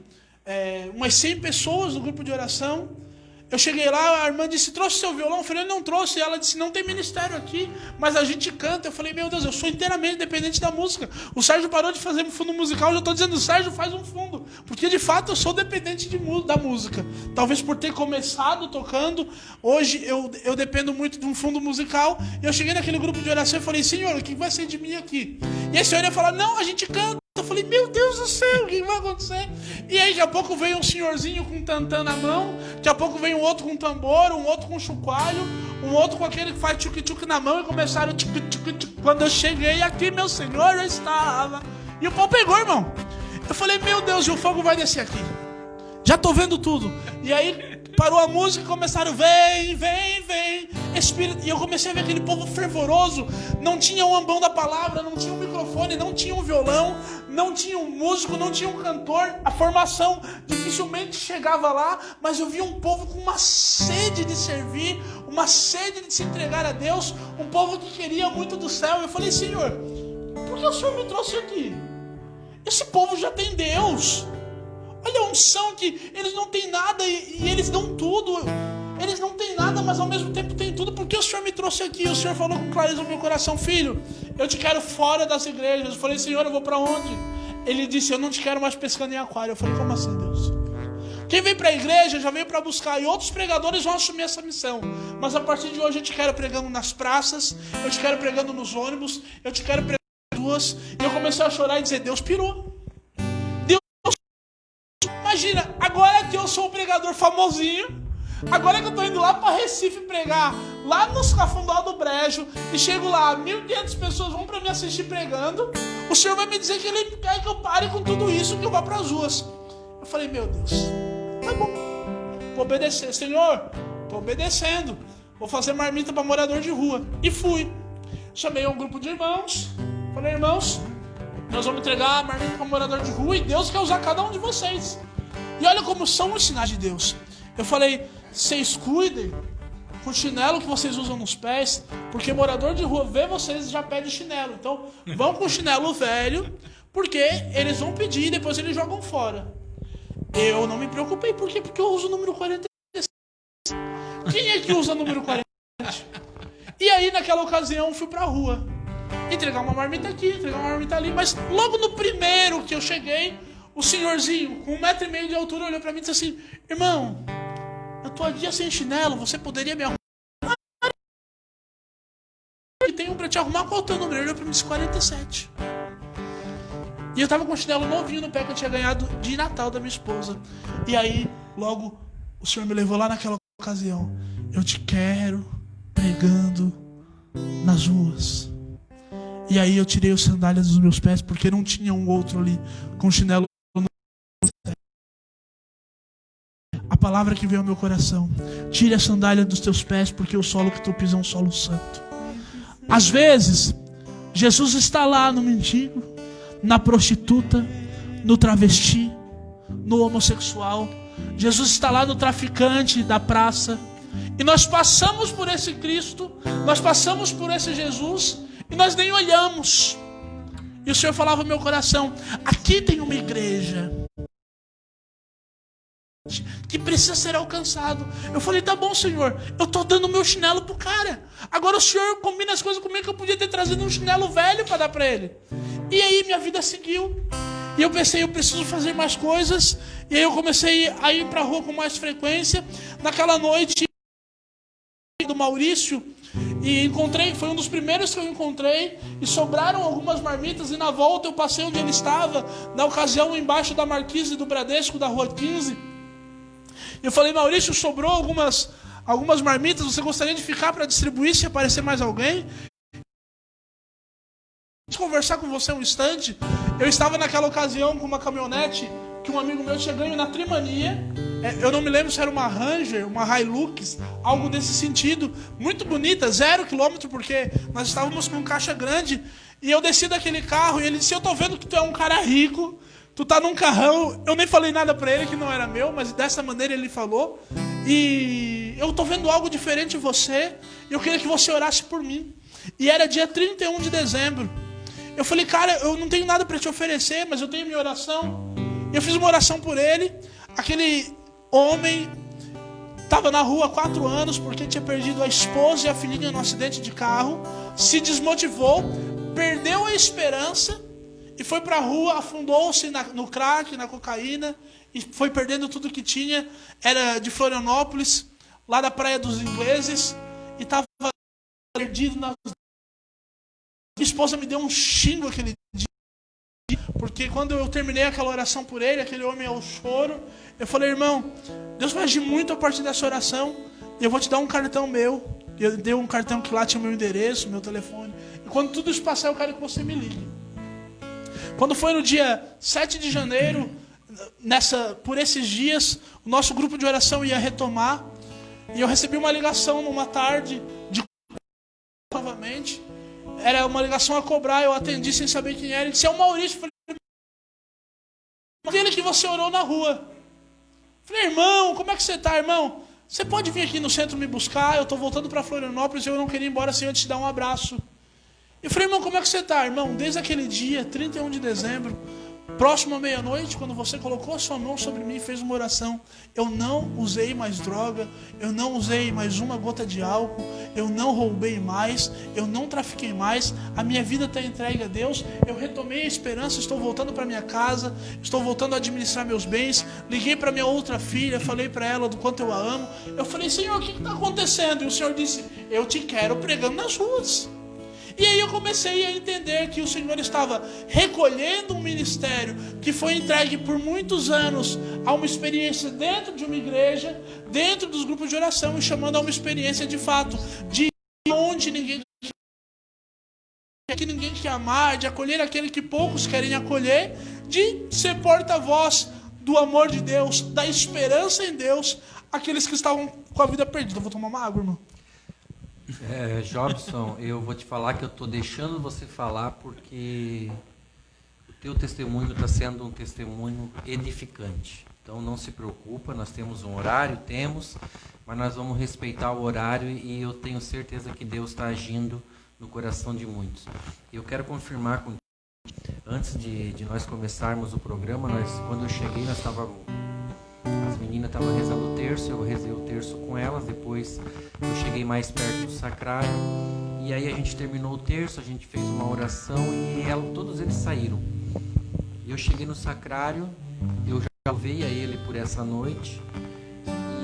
umas 100 pessoas no grupo de oração. Eu cheguei lá, a irmã disse: trouxe seu violão? Eu falei: não trouxe. Ela disse: não tem ministério aqui, mas a gente canta. Eu falei: meu Deus, eu sou inteiramente dependente da música. O Sérgio parou de fazer um fundo musical, eu já estou dizendo: Sérgio, faz um fundo. Porque de fato eu sou dependente da música. Talvez por ter começado tocando, hoje eu dependo muito de um fundo musical. E eu cheguei naquele grupo de oração e falei: Senhor, o que vai ser de mim aqui? E a senhora ia falar: não, a gente canta. Eu falei: meu Deus do céu, o que vai acontecer? E aí, daqui a pouco veio um senhorzinho com um tantã na mão, daqui a pouco veio um outro com tambor, um outro com chocalho, um outro com aquele que faz tchuc-tchuc na mão, e começaram tchuc-tchuc. Quando eu cheguei aqui, meu Senhor, eu estava. E o pau pegou, irmão. Eu falei: meu Deus, e o fogo vai descer aqui. Já tô vendo tudo. E aí parou a música e começaram, vem, vem, vem. Espírito. E eu comecei a ver aquele povo fervoroso. Não tinha um ambão da palavra, não tinha um microfone, não tinha um violão, não tinha um músico, não tinha um cantor. A formação dificilmente chegava lá, mas eu via um povo com uma sede de servir, uma sede de se entregar a Deus, um povo que queria muito do céu. Eu falei, Senhor, por que o Senhor me trouxe aqui? Esse povo já tem Deus. Olha a unção que eles não têm nada e eles dão tudo. Eles não têm nada, mas ao mesmo tempo têm tudo. Por que o Senhor me trouxe aqui? O Senhor falou com clareza no meu coração, filho, eu te quero fora das igrejas. Eu falei, Senhor, eu vou para onde? Ele disse, eu não te quero mais pescando em aquário. Eu falei, como assim, Deus? Quem veio para a igreja já veio para buscar. E outros pregadores vão assumir essa missão. Mas a partir de hoje eu te quero pregando nas praças, eu te quero pregando nos ônibus, eu te quero pregando nas ruas. E eu comecei a chorar e dizer, Deus pirou. Imagina, agora que eu sou um pregador famosinho, agora que eu tô indo lá para Recife pregar, lá nos Cafundó do Brejo, e chego lá, 1.500 pessoas vão para me assistir pregando, o Senhor vai me dizer que Ele quer que eu pare com tudo isso, que eu vá para as ruas. Eu falei, meu Deus, tá bom, vou obedecer. Senhor, tô obedecendo, vou fazer marmita para morador de rua. E fui. Chamei um grupo de irmãos, falei, irmãos, nós vamos entregar a marmita para morador de rua e Deus quer usar cada um de vocês. E olha como são os sinais de Deus. Eu falei, vocês cuidem com o chinelo que vocês usam nos pés, porque morador de rua vê vocês e já pede chinelo. Então, vão com o chinelo velho, porque eles vão pedir e depois eles jogam fora. Eu não me preocupei. Por quê? Porque eu uso o número 47. Quem é que usa o número 47? E aí, naquela ocasião, fui pra rua. Entregar uma marmita aqui, entregar uma marmita ali. Mas logo no primeiro que eu cheguei, o senhorzinho, com 1,5 m de altura, olhou pra mim e disse assim, irmão, eu tô aqui sem chinelo, você poderia me arrumar? E tem um pra te arrumar, qual é o teu número? Ele olhou pra mim e disse 47. E eu tava com um chinelo novinho no pé que eu tinha ganhado de Natal da minha esposa. E aí, logo, o Senhor me levou lá naquela ocasião. Eu te quero pregando nas ruas. E aí eu tirei as sandálias dos meus pés, porque não tinha um outro ali com chinelo. A palavra que veio ao meu coração, tire a sandália dos teus pés, porque o solo que tu pisa é um solo santo. Às vezes, Jesus está lá no mendigo, na prostituta, no travesti, no homossexual. Jesus está lá no traficante da praça. E nós passamos por esse Cristo, nós passamos por esse Jesus, e nós nem olhamos. E o Senhor falava no meu coração, aqui tem uma igreja que precisa ser alcançado. Eu falei, tá bom, Senhor, eu tô dando meu chinelo pro cara. Agora o Senhor combina as coisas comigo, que eu podia ter trazido um chinelo velho para dar para ele. E aí minha vida seguiu. E eu pensei, eu preciso fazer mais coisas. E aí eu comecei a ir pra rua com mais frequência. Naquela noite do Maurício, e encontrei, foi um dos primeiros que eu encontrei, e sobraram algumas marmitas, e na volta eu passei onde ele estava, na ocasião embaixo da Marquise do Bradesco, da Rua 15. Eu falei, Maurício, sobrou algumas marmitas, você gostaria de ficar para distribuir se aparecer mais alguém? Vou conversar com você um instante. Eu estava naquela ocasião com uma caminhonete que um amigo meu tinha ganho na Trimania. Eu não me lembro se era uma Ranger, uma Hilux, algo desse sentido. Muito bonita, 0 km, porque nós estávamos com um caixa grande. E eu desci daquele carro e ele disse, eu tô vendo que tu é um cara rico, tu tá num carrão. Eu nem falei nada pra ele que não era meu, mas dessa maneira ele falou. E eu tô vendo algo diferente em você, e eu queria que você orasse por mim. E era dia 31 de dezembro. Eu falei, cara, eu não tenho nada para te oferecer, mas eu tenho minha oração. Eu fiz uma oração por ele. Aquele homem estava na rua há 4 anos porque tinha perdido a esposa e a filhinha num acidente de carro. Se desmotivou, perdeu a esperança e foi para a rua, afundou-se no crack, na cocaína e foi perdendo tudo que tinha. Era de Florianópolis, lá da Praia dos Ingleses, e estava perdido nas... Minha esposa me deu um xingo aquele dia, porque quando eu terminei aquela oração por ele, aquele homem ao choro, eu falei, irmão, Deus vai agir muito a partir dessa oração, e eu vou te dar um cartão meu. Eu dei um cartão que lá tinha meu endereço, meu telefone, e quando tudo isso passar, eu quero que você me ligue. Quando foi no dia 7 de janeiro, por esses dias, o nosso grupo de oração ia retomar. E eu recebi uma ligação numa tarde de novamente. Era uma ligação a cobrar, eu atendi sem saber quem era. Ele disse: é o Maurício. Eu falei: aquele que você orou na rua. Eu falei: irmão, como é que você está, irmão? Você pode vir aqui no centro me buscar? Eu estou voltando para Florianópolis e eu não queria ir embora sem antes te dar um abraço. Eu falei: irmão, como é que você está, irmão? Desde aquele dia, 31 de dezembro, próximo à meia-noite, quando você colocou a sua mão sobre mim e fez uma oração, eu não usei mais droga, eu não usei mais uma gota de álcool, eu não roubei mais, eu não trafiquei mais, a minha vida está entregue a Deus, eu retomei a esperança, estou voltando para minha casa, estou voltando a administrar meus bens. Liguei para minha outra filha, falei para ela do quanto eu a amo. Eu falei: Senhor, o que está acontecendo? E o Senhor disse: eu te quero pregando nas ruas. E aí eu comecei a entender que o Senhor estava recolhendo um ministério que foi entregue por muitos anos a uma experiência dentro de uma igreja, dentro dos grupos de oração, e chamando a uma experiência de fato, de onde ninguém quer amar, de acolher aquele que poucos querem acolher, de ser porta-voz do amor de Deus, da esperança em Deus, aqueles que estavam com a vida perdida. Eu vou tomar uma água, irmão. Jobson, eu vou te falar que eu estou deixando você falar porque o teu testemunho está sendo um testemunho edificante. Então não se preocupa, nós temos um horário, mas nós vamos respeitar o horário e eu tenho certeza que Deus está agindo no coração de muitos. Eu quero confirmar contigo, antes de nós começarmos o programa, quando eu cheguei, as meninas estavam rezando o terço, eu rezei o terço com elas, depois eu cheguei mais perto do sacrário, e aí a gente terminou o terço, a gente fez uma oração e todos eles saíram. Eu cheguei no sacrário, eu já louvei a Ele por essa noite,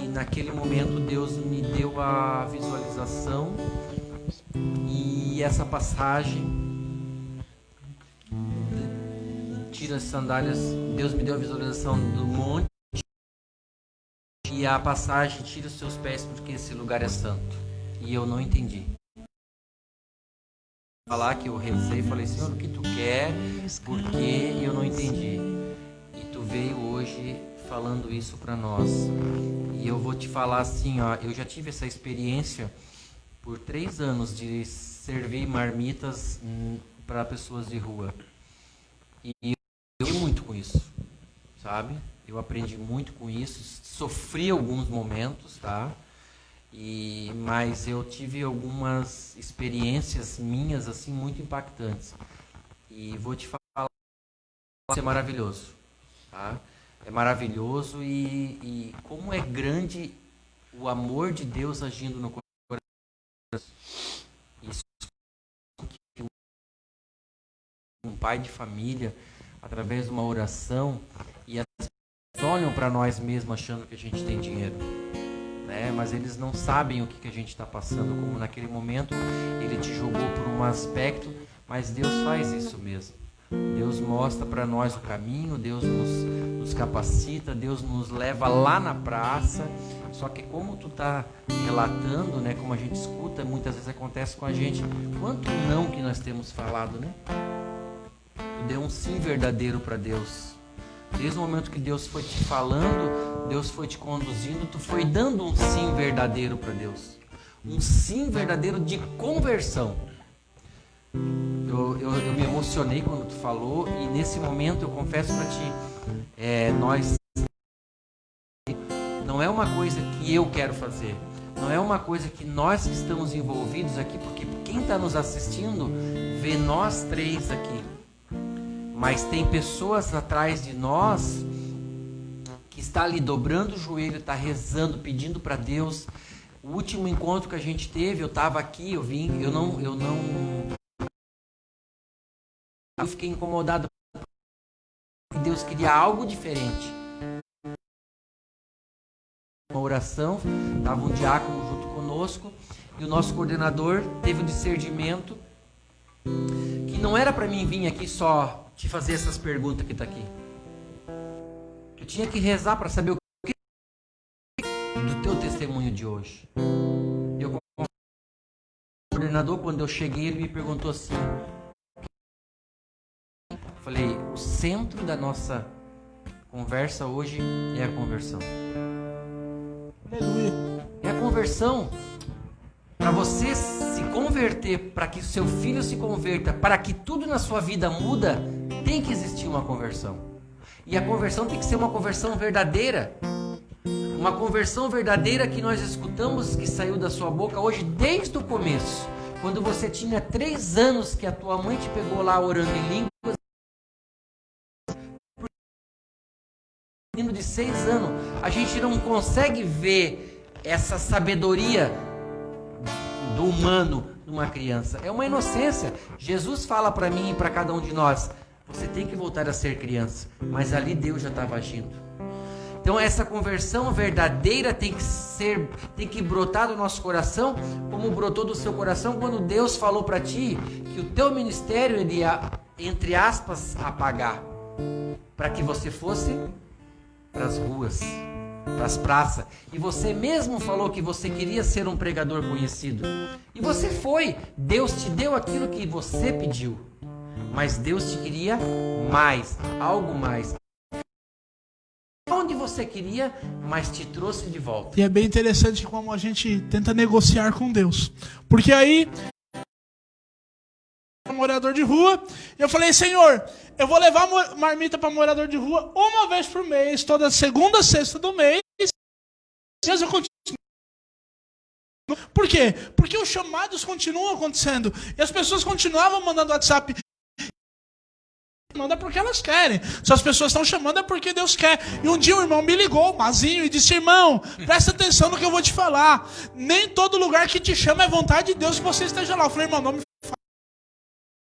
e naquele momento Deus me deu a visualização, e essa passagem, tira as sandálias, Deus me deu a visualização do monte, e a passagem: tira os seus pés porque esse lugar é santo. E eu não entendi. Falar que eu rezei e falei: Senhor, o que tu quer? Porque eu não entendi. E tu veio hoje falando isso para nós. E eu vou te falar assim, ó, eu já tive essa experiência por 3 anos de servir marmitas para pessoas de rua. E eu aprendi muito com isso, sabe? Eu aprendi muito com isso, sofri alguns momentos, tá? Mas eu tive algumas experiências minhas, assim, muito impactantes. E vou te falar, isso é maravilhoso, tá? É maravilhoso e como é grande o amor de Deus agindo no coração. Isso que um pai de família, através de uma oração, e as olham para nós mesmos achando que a gente tem dinheiro, né? Mas eles não sabem o que a gente está passando, como naquele momento Ele te jogou por um aspecto, mas Deus faz isso mesmo. Deus mostra para nós o caminho, Deus nos capacita, Deus nos leva lá na praça. Só que como tu está relatando, né, como a gente escuta, muitas vezes acontece com a gente, quanto não que nós temos falado, né? Tu deu um sim verdadeiro para Deus. Desde o momento que Deus foi te falando, Deus foi te conduzindo, tu foi dando um sim verdadeiro para Deus. Um sim verdadeiro de conversão. Eu me emocionei quando tu falou, e nesse momento eu confesso para ti, não é uma coisa que eu quero fazer, não é uma coisa que nós que estamos envolvidos aqui, porque quem está nos assistindo vê nós 3 aqui. Mas tem pessoas atrás de nós que está ali dobrando o joelho, está rezando, pedindo para Deus. O último encontro que a gente teve, eu estava aqui, eu fiquei incomodado. Deus queria algo diferente. Uma oração, estava um diácono junto conosco e o nosso coordenador teve o discernimento que não era para mim vir aqui só te fazer essas perguntas que está aqui. Eu tinha que rezar para saber o que do teu testemunho de hoje. O coordenador, quando eu cheguei, ele me perguntou assim, falei, o centro da nossa Conversa hoje é a conversão. Aleluia. É a conversão. Para você se converter, para que o seu filho se converta, para que tudo na sua vida muda, tem que existir uma conversão. E a conversão tem que ser uma conversão verdadeira. Uma conversão verdadeira que nós escutamos que saiu da sua boca hoje desde o começo. Quando você tinha 3 anos que a tua mãe te pegou lá orando em línguas. Menino de 6 anos, a gente não consegue ver essa sabedoria do humano numa criança. É uma inocência. Jesus fala para mim e para cada um de nós: você tem que voltar a ser criança. Mas ali Deus já estava agindo. Então essa conversão verdadeira tem que brotar do nosso coração, como brotou do seu coração quando Deus falou para ti que o teu ministério ele ia, entre aspas, apagar, para que você fosse para as ruas, para as praças. E você mesmo falou que você queria ser um pregador conhecido. E você foi. Deus te deu aquilo que você pediu. Mas Deus te queria mais, algo mais. Onde você queria, mas te trouxe de volta. E é bem interessante como a gente tenta negociar com Deus. Porque aí, morador de rua, eu falei: Senhor, eu vou levar marmita para morador de rua uma vez por mês, toda segunda, sexta do mês. Eu continuo. Por quê? Porque os chamados continuam acontecendo. E as pessoas continuavam mandando WhatsApp. Manda porque elas querem. Se as pessoas estão chamando é porque Deus quer. E um dia o irmão me ligou, Mazinho, e disse: irmão, presta atenção no que eu vou te falar. Nem todo lugar que te chama é vontade de Deus que você esteja lá. Eu falei: irmão, não me fala.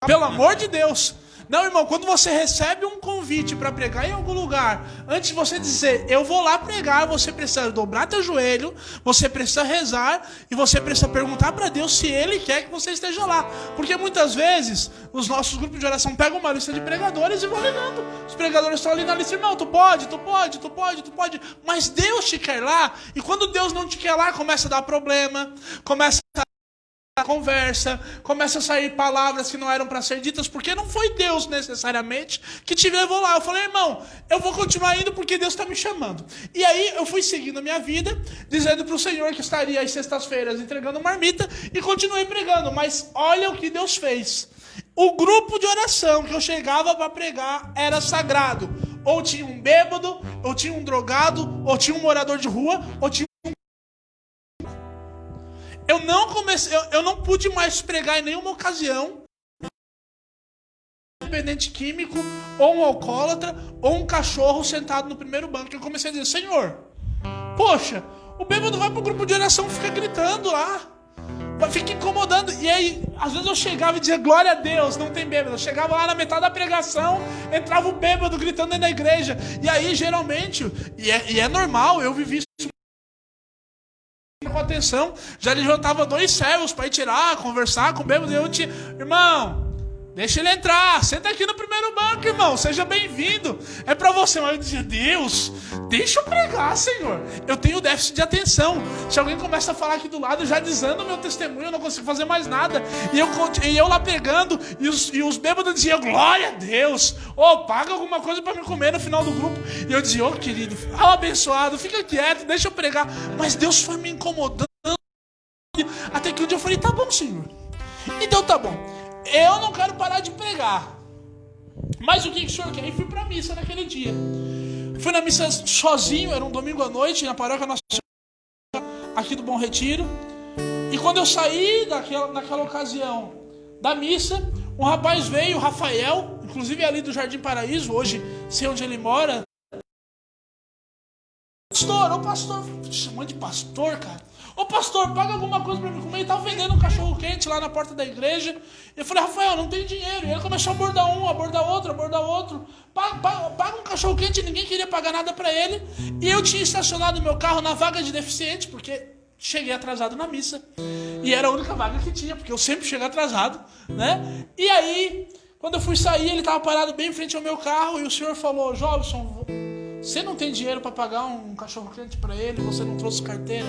Pelo amor de Deus. Não, irmão, quando você recebe um convite para pregar em algum lugar, antes de você dizer eu vou lá pregar, você precisa dobrar teu joelho, você precisa rezar e você precisa perguntar para Deus se Ele quer que você esteja lá. Porque muitas vezes os nossos grupos de oração pegam uma lista de pregadores e vão ligando. Os pregadores estão ali na lista: irmão, tu pode. Mas Deus te quer lá. E quando Deus não te quer lá, começa a dar problema, começa a conversa, começa a sair palavras que não eram para ser ditas, porque não foi Deus necessariamente que te levou lá. Eu falei: irmão, eu vou continuar indo porque Deus está me chamando. E aí eu fui seguindo a minha vida, dizendo para o Senhor que estaria às sextas-feiras entregando marmita, e continuei pregando. Mas olha o que Deus fez. O grupo de oração que eu chegava para pregar era sagrado. Ou tinha um bêbado, ou tinha um drogado, ou tinha um morador de rua, ou tinha eu não pude mais pregar em nenhuma ocasião um dependente químico, ou um alcoólatra, ou um cachorro sentado no primeiro banco. Eu comecei a dizer: Senhor, poxa, o bêbado vai pro grupo de oração, fica gritando lá, fica incomodando. E aí, às vezes eu chegava e dizia: glória a Deus, não tem bêbado. Eu chegava lá na metade da pregação, entrava o bêbado gritando dentro da igreja. E aí, geralmente, e é normal, eu vivi isso com atenção, já levantava 2 servos para ir tirar, conversar com o bêbado. E eu tinha: irmão, deixa ele entrar, senta aqui no primeiro banco, irmão, seja bem-vindo, é para você. Mas eu dizia: Deus, deixa eu pregar, Senhor, eu tenho déficit de atenção. Se alguém começa a falar aqui do lado, já dizendo o meu testemunho, eu não consigo fazer mais nada. E eu lá pregando, e os bêbados diziam: glória a Deus, paga alguma coisa para me comer no final do grupo. E eu dizia: querido, abençoado, fica quieto, deixa eu pregar. Mas Deus foi me incomodando, até que um dia eu falei: tá bom, Senhor, então tá bom, eu não quero parar de pregar, mas o que o senhor quer? E fui pra missa naquele dia. Fui na missa sozinho, era um domingo à noite, na paróquia Nossa Senhora, aqui do Bom Retiro. E quando eu saí naquela ocasião da missa, um rapaz veio, o Rafael, inclusive ali do Jardim Paraíso, hoje sei onde ele mora. Pastor, chamando de pastor, cara. Pastor, paga alguma coisa pra mim comer. Ele tava vendendo um cachorro quente lá na porta da igreja. Eu falei: Rafael, não tem dinheiro. E ele começou a abordar outro. Paga um cachorro quente. Ninguém queria pagar nada pra ele. E eu tinha estacionado meu carro na vaga de deficiente, porque cheguei atrasado na missa. E era a única vaga que tinha, porque eu sempre chego atrasado, né? E aí, quando eu fui sair, ele tava parado bem em frente ao meu carro. E o senhor falou: Jobson, você não tem dinheiro para pagar um cachorro quente para ele? Você não trouxe carteira?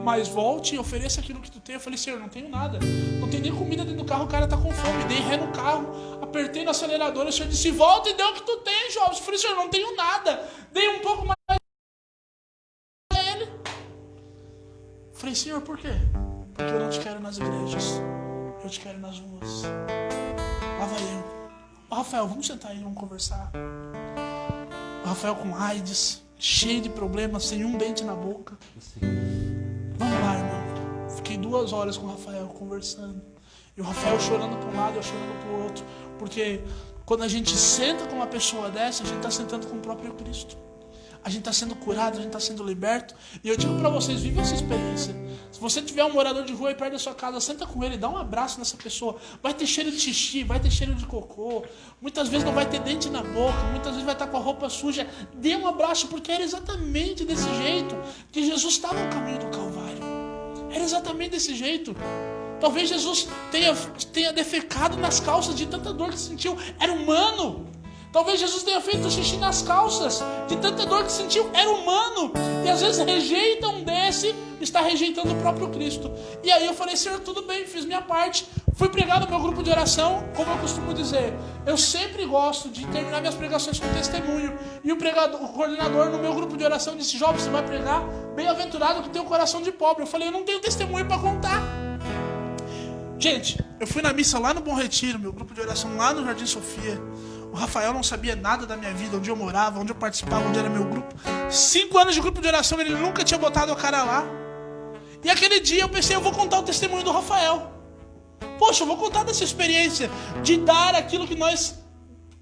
mas volte e ofereça aquilo que tu tem. Eu falei, Senhor, não tenho nada, não tem nem comida dentro do carro, o cara tá com fome. Dei ré no carro, apertei no acelerador, o Senhor disse, volta e dê o que tu tem, Jobs. Eu falei, Senhor, não tenho nada. Dei um pouco mais a ele. Eu falei, Senhor, por quê? Porque eu não te quero nas igrejas, eu te quero nas ruas. Lá vai eu. Ô, Rafael, vamos sentar aí, vamos conversar. O Rafael com AIDS, cheio de problemas, sem um dente na boca. Vamos lá, irmão. Fiquei 2 horas com o Rafael conversando. E o Rafael chorando para um lado e eu chorando para o outro. Porque quando a gente senta com uma pessoa dessa, a gente está sentando com o próprio Cristo. A gente está sendo curado, a gente está sendo liberto. E eu digo para vocês, vivam essa experiência. Se você tiver um morador de rua aí perto da sua casa, senta com ele, dá um abraço nessa pessoa. Vai ter cheiro de xixi, vai ter cheiro de cocô. Muitas vezes não vai ter dente na boca, muitas vezes vai estar com a roupa suja. Dê um abraço, porque era exatamente desse jeito que Jesus estava no caminho do Calvário. Era exatamente desse jeito. Talvez Jesus tenha defecado nas calças de tanta dor que sentiu. Era humano. Talvez Jesus tenha feito xixi nas calças de tanta dor que sentiu. Era humano. E às vezes rejeita um desse, está rejeitando o próprio Cristo. E aí eu falei, Senhor, tudo bem, fiz minha parte. Fui pregar no meu grupo de oração, como eu costumo dizer. Eu sempre gosto de terminar minhas pregações com testemunho. E o coordenador no meu grupo de oração disse, Jovem, você vai pregar? Bem-aventurado que tem um coração de pobre. Eu falei, eu não tenho testemunho para contar. Gente, eu fui na missa lá no Bom Retiro, meu grupo de oração lá no Jardim Sofia. O Rafael não sabia nada da minha vida, onde eu morava, onde eu participava, onde era meu grupo. 5 anos de grupo de oração, ele nunca tinha botado a cara lá. E aquele dia eu pensei, eu vou contar o testemunho do Rafael. Poxa, eu vou contar dessa experiência de dar aquilo que nós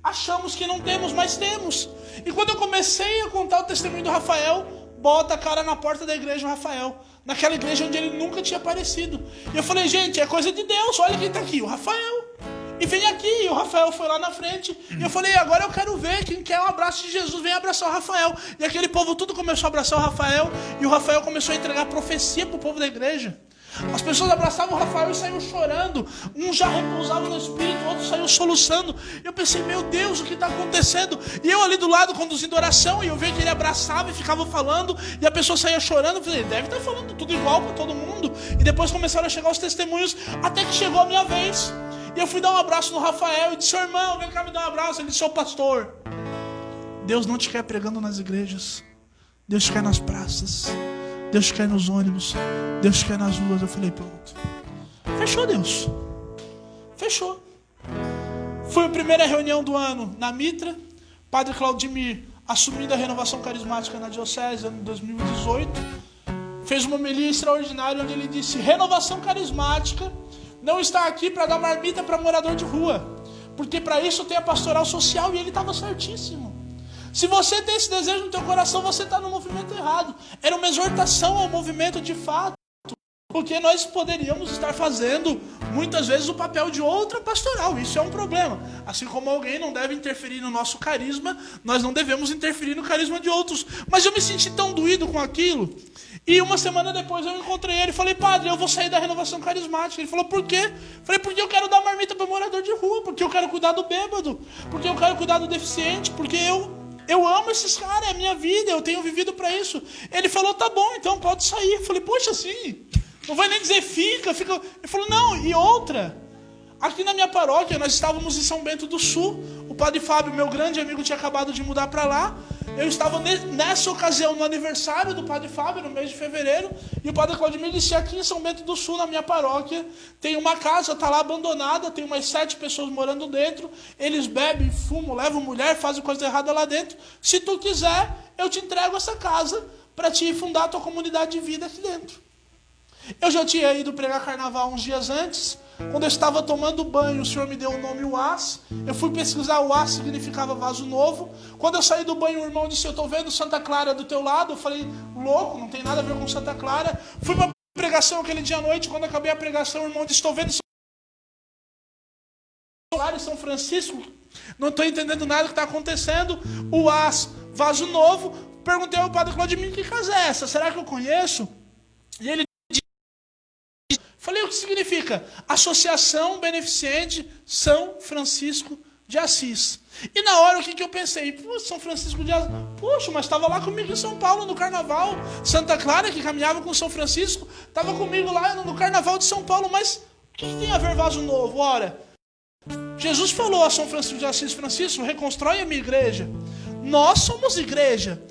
achamos que não temos, mas temos. E quando eu comecei a contar o testemunho do Rafael, bota a cara na porta da igreja o Rafael. Naquela igreja onde ele nunca tinha aparecido. E eu falei, gente, é coisa de Deus, olha quem está aqui, o Rafael. E vem aqui, e o Rafael foi lá na frente. E eu falei, agora eu quero ver quem quer um abraço de Jesus, vem abraçar o Rafael. E aquele povo tudo começou a abraçar o Rafael. E o Rafael começou a entregar profecia para o povo da igreja. As pessoas abraçavam o Rafael e saíam chorando. Um já repousava no espírito, o outro saiu soluçando. Eu pensei, meu Deus, o que está acontecendo? E eu ali do lado conduzindo oração, e eu vi que ele abraçava e ficava falando, e a pessoa saía chorando. Eu falei, deve estar falando tudo igual para todo mundo. E depois começaram a chegar os testemunhos, até que chegou a minha vez. E eu fui dar um abraço no Rafael e disse, irmão, vem cá me dar um abraço. Ele disse, sou pastor. Deus não te quer pregando nas igrejas. Deus te quer nas praças. Deus te quer nos ônibus. Deus te quer nas ruas. Eu falei, pronto. Fechou, Deus. Fechou. Foi a primeira reunião do ano na Mitra. Padre Claudimir assumindo a renovação carismática na diocese ano 2018. Fez uma homilia extraordinária onde ele disse, renovação carismática não está aqui para dar marmita para morador de rua, porque para isso tem a pastoral social. E ele estava certíssimo. Se você tem esse desejo no teu coração, você está no movimento errado. Era uma exortação ao movimento de fato, porque nós poderíamos estar fazendo muitas vezes o papel de outra pastoral. Isso é um problema. Assim como alguém não deve interferir no nosso carisma, nós não devemos interferir no carisma de outros. Mas eu me senti tão doído com aquilo. E uma semana depois eu encontrei ele e falei, padre, eu vou sair da renovação carismática. Ele falou, por quê? Eu falei, porque eu quero dar marmita para morador de rua, porque eu quero cuidar do bêbado, porque eu quero cuidar do deficiente, porque eu amo esses caras, é a minha vida, eu tenho vivido para isso. Ele falou, tá bom, então pode sair. Eu falei, poxa, assim, não vai nem dizer fica. Ele falou, não, e outra, aqui na minha paróquia, nós estávamos em São Bento do Sul, o padre Fábio, meu grande amigo, tinha acabado de mudar para lá. Eu estava nessa ocasião no aniversário do padre Fábio, no mês de fevereiro, e o padre Claudimir disse, aqui em São Bento do Sul, na minha paróquia, tem uma casa, está lá abandonada, tem umas 7 pessoas morando dentro, eles bebem, fumam, levam mulher, fazem coisa errada lá dentro. Se tu quiser, eu te entrego essa casa para te fundar a tua comunidade de vida aqui dentro. Eu já tinha ido pregar carnaval uns dias antes. Quando eu estava tomando banho, o Senhor me deu o nome UAS. Eu fui pesquisar, UAS significava vaso novo. Quando eu saí do banho, o irmão disse, eu estou vendo Santa Clara do teu lado. Eu falei, louco, não tem nada a ver com Santa Clara. Fui para a pregação aquele dia à noite. Quando acabei a pregação, o irmão disse, estou vendo Santa Clara e São Francisco. Não estou entendendo nada do que está acontecendo. UAS, vaso novo. Perguntei ao padre Claudimir, que casa é essa? Será que eu conheço? E ele falei, o que significa? Associação Beneficente São Francisco de Assis. E na hora, o que eu pensei? São Francisco de Assis. Poxa, mas estava lá comigo em São Paulo no carnaval. Santa Clara, que caminhava com São Francisco, estava comigo lá no carnaval de São Paulo. Mas o que tem a ver vaso novo? Ora, Jesus falou a São Francisco de Assis: Francisco, reconstrói a minha igreja. Nós somos igreja.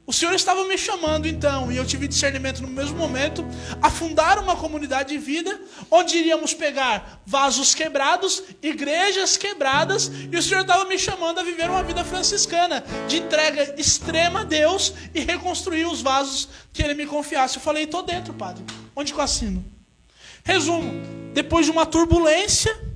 O Senhor estava me chamando então, e eu tive discernimento no mesmo momento, a fundar uma comunidade de vida, onde iríamos pegar vasos quebrados, igrejas quebradas, e o Senhor estava me chamando a viver uma vida franciscana, de entrega extrema a Deus, e reconstruir os vasos que Ele me confiasse. Eu falei: estou dentro, padre. Onde que eu assino? Resumo: depois de uma turbulência,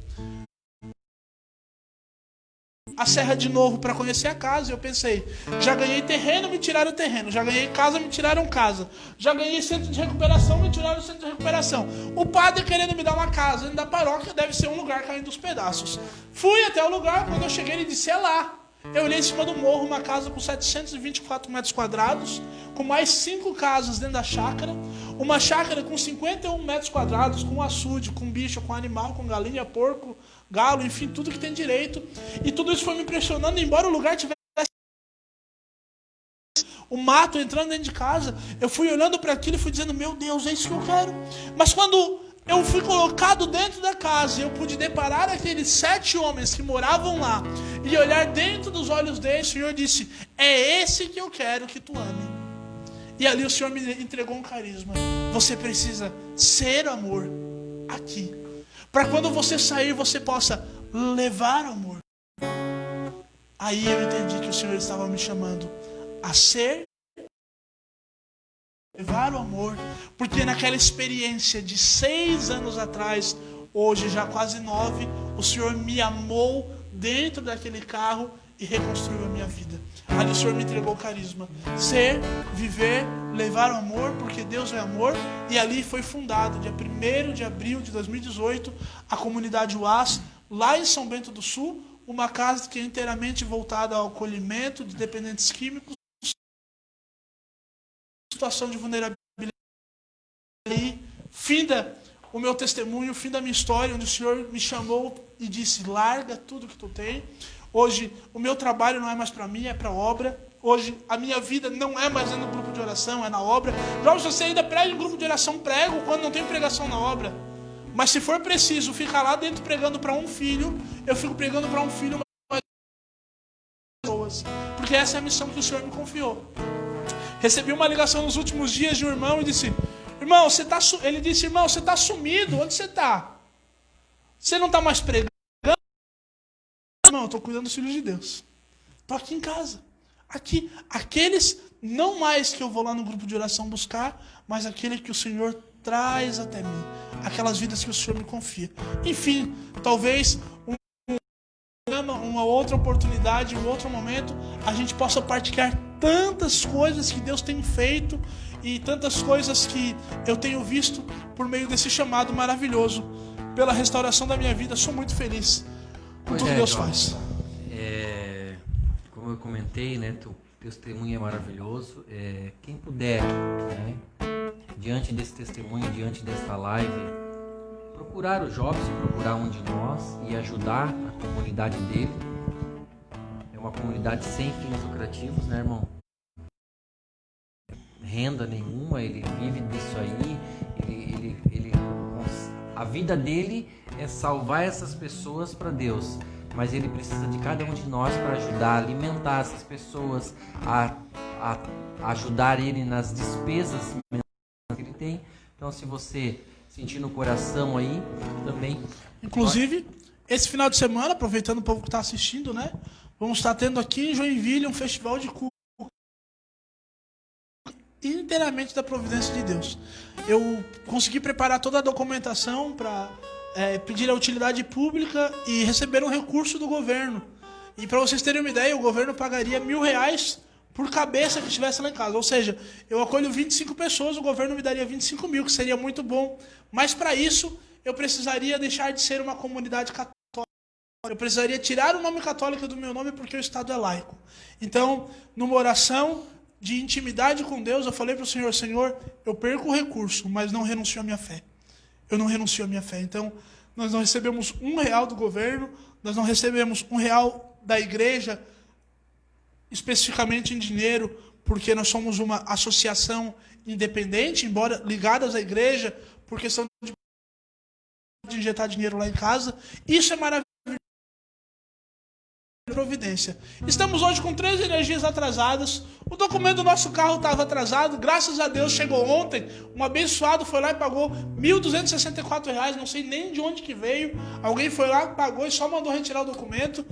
a serra de novo para conhecer a casa, eu pensei: já ganhei terreno, me tiraram o terreno. Já ganhei casa, me tiraram casa. Já ganhei centro de recuperação, me tiraram o centro de recuperação. O padre querendo me dar uma casa dentro da paróquia, deve ser um lugar caindo dos pedaços. Fui até o lugar, quando eu cheguei ele disse: é lá. Eu olhei em cima do morro, uma casa com 724 metros quadrados, com mais 5 casas dentro da chácara. Uma chácara com 51 metros quadrados, com açude, com bicho, com animal, com galinha, porco, galo, enfim, tudo que tem direito. E tudo isso foi me impressionando, embora o lugar tivesse o mato entrando dentro de casa. Eu fui olhando para aquilo e fui dizendo: meu Deus, é isso que eu quero. Mas quando eu fui colocado dentro da casa, eu pude deparar aqueles 7 homens que moravam lá e olhar dentro dos olhos deles, o Senhor disse: é esse que eu quero que tu ame. E ali o Senhor me entregou um carisma: você precisa ser amor aqui, para quando você sair, você possa levar amor. Aí eu entendi que o Senhor estava me chamando a ser, levar o amor, porque naquela experiência de 6 anos atrás, hoje já quase 9, o Senhor me amou dentro daquele carro e reconstruiu a minha vida. Ali o Senhor me entregou o carisma: ser, viver, levar o amor, porque Deus é amor. E ali foi fundado, dia 1º de abril de 2018, a comunidade UAS, lá em São Bento do Sul, uma casa que é inteiramente voltada ao acolhimento de dependentes químicos, situação de vulnerabilidade. E finda o meu testemunho, fim da minha história, onde o Senhor me chamou e disse: larga tudo que tu tem. Hoje o meu trabalho não é mais para mim, é para a obra. Hoje a minha vida não é mais no grupo de oração, é na obra. Jorge, você ainda prega em grupo de oração? Prego quando não tem pregação na obra. Mas se for preciso ficar lá dentro pregando para um filho, eu fico pregando para um filho, porque essa é a missão que o Senhor me confiou. Recebi uma ligação nos últimos dias de um irmão e disse: irmão, ele disse: irmão, você está sumido, onde você está? Você não está mais pregando? Irmão, eu estou cuidando dos filhos de Deus. Estou aqui em casa. Aqui, aqueles, não mais que eu vou lá no grupo de oração buscar, mas aquele que o Senhor traz até mim. Aquelas vidas que o Senhor me confia. Enfim, talvez uma outra oportunidade, um outro momento, a gente possa partilhar tantas coisas que Deus tem feito e tantas coisas que eu tenho visto por meio desse chamado maravilhoso pela restauração da minha vida. Sou muito feliz com tudo que Deus faz. Como eu comentei, né, teu testemunho é maravilhoso. Quem puder, né, diante desse testemunho, diante desta live, procurar o Jobson, procurar um de nós e ajudar a comunidade dele. É uma comunidade sem fins lucrativos, né, irmão? Renda nenhuma, ele vive disso aí. A vida dele é salvar essas pessoas para Deus, mas ele precisa de cada um de nós para ajudar a alimentar essas pessoas, a ajudar ele nas despesas que ele tem. Então, se você sentir no coração aí, também... Inclusive, esse final de semana, aproveitando o povo que está assistindo, né? Vamos estar tendo aqui em Joinville um festival de culto inteiramente da providência de Deus. Eu consegui preparar toda a documentação para pedir a utilidade pública e receber um recurso do governo. E para vocês terem uma ideia, o governo pagaria R$1.000 por cabeça que estivesse lá em casa. Ou seja, eu acolho 25 pessoas, o governo me daria 25 mil, que seria muito bom. Mas para isso, eu precisaria deixar de ser uma comunidade católica. Eu precisaria tirar o nome católico do meu nome porque o Estado é laico. Então, numa oração de intimidade com Deus, eu falei para o Senhor: Senhor, eu perco o recurso, mas não renuncio à minha fé. Eu não renuncio à minha fé. Então, nós não recebemos R$1 do governo, Nós não recebemos R$1 da igreja, especificamente em dinheiro, porque nós somos uma associação independente, embora ligadas à igreja, por questão de injetar dinheiro lá em casa. Isso é maravilhoso. Providência. Estamos hoje com 3 energias atrasadas. O documento do nosso carro estava atrasado. Graças a Deus chegou ontem. Um abençoado foi lá e pagou R$1.264. Não sei nem de onde que veio. Alguém foi lá, pagou e só mandou retirar o documento.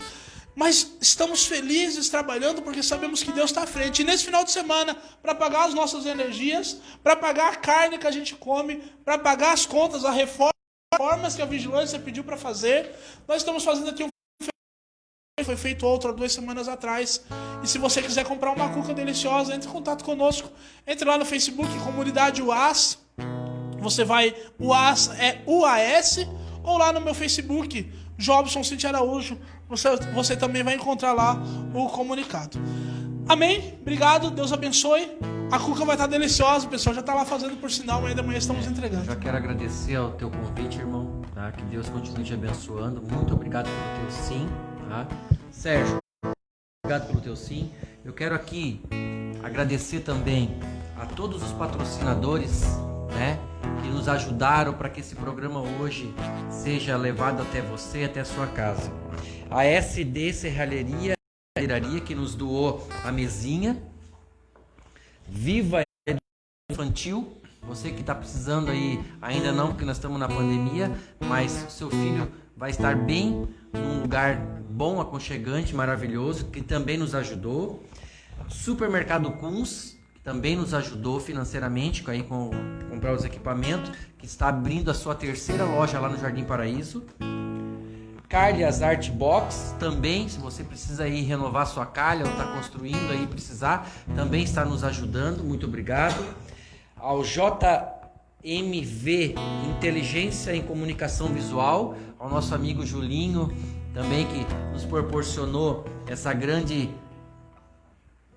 Mas estamos felizes trabalhando porque sabemos que Deus está à frente. E nesse final de semana, para pagar as nossas energias, para pagar a carne que a gente come, para pagar as contas, as reformas que a vigilância pediu para fazer, nós estamos fazendo aqui foi feito outro há 2 semanas atrás. E se você quiser comprar uma cuca deliciosa, entre em contato conosco. Entre lá no Facebook, Comunidade UAS. Você vai, UAS é UAS, ou lá no meu Facebook, Jobson Cintia Araújo. Você também vai encontrar lá o comunicado. Amém? Obrigado, Deus abençoe. A cuca vai estar deliciosa, o pessoal já está lá fazendo por sinal, ainda amanhã estamos entregando. Já quero agradecer ao teu convite, irmão, tá? Que Deus continue te abençoando. Muito obrigado pelo teu sim, tá? Sérgio, obrigado pelo teu sim. Eu quero aqui agradecer também a todos os patrocinadores, né, que nos ajudaram para que esse programa hoje seja levado até você, até a sua casa. A SD Serralheria, que nos doou a mesinha. Viva Infantil, você que está precisando aí, ainda não, porque nós estamos na pandemia, mas o seu filho vai estar bem, num lugar bom, aconchegante, maravilhoso, que também nos ajudou. Supermercado Kunz, que também nos ajudou financeiramente aí com comprar os equipamentos, que está abrindo a sua 3ª loja lá no Jardim Paraíso. Calhas Art Box, também, se você precisa aí renovar sua calha ou está construindo aí, precisar, também está nos ajudando, muito obrigado. Ao JMV Inteligência em Comunicação Visual, ao nosso amigo Julinho, também que nos proporcionou essa grande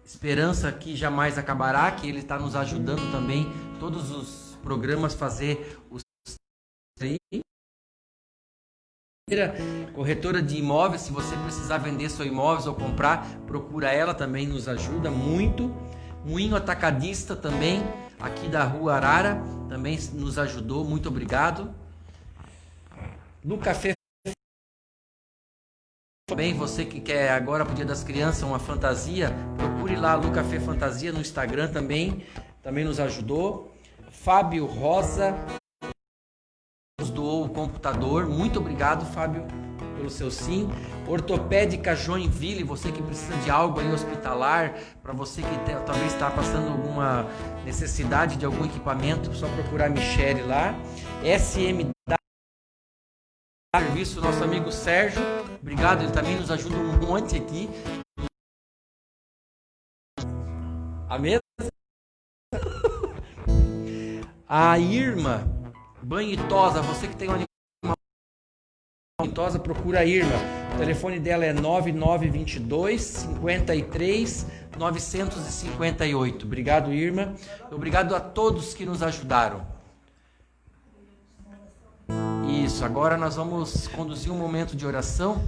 esperança que jamais acabará, que ele está nos ajudando também, todos os programas fazer os... Corretora de imóveis, se você precisar vender seu imóvel ou comprar, procura ela, também nos ajuda muito. Moinho Atacadista também, aqui da Rua Arara, também nos ajudou, muito obrigado. No Café também, você que quer agora pro Dia das Crianças uma fantasia, procure lá no Café Fantasia no Instagram também nos ajudou. Fábio Rosa nos doou o computador, muito obrigado, Fábio, pelo seu sim. Ortopédica Joinville, você que precisa de algo aí hospitalar, para você que talvez está passando alguma necessidade de algum equipamento, só procurar a Michele lá. SM Serviço, nosso amigo Sérgio, obrigado, ele também nos ajuda um monte aqui. A mesa? A Irma Banho e Tosa, você que tem uma tosa, procura a Irma. O telefone dela é 9922 53 958. Obrigado, Irma. Obrigado a todos que nos ajudaram. Isso, agora nós vamos conduzir um momento de oração.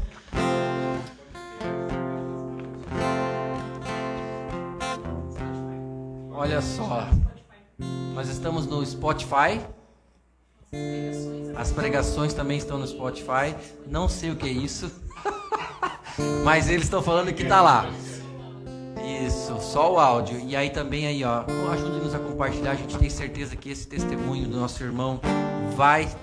Olha só, nós estamos no Spotify. As pregações também estão no Spotify. Não sei o que é isso, mas eles estão falando que tá lá. Isso, só o áudio. E aí também aí, ó, ajude-nos a compartilhar. A gente tem certeza que esse testemunho do nosso irmão vai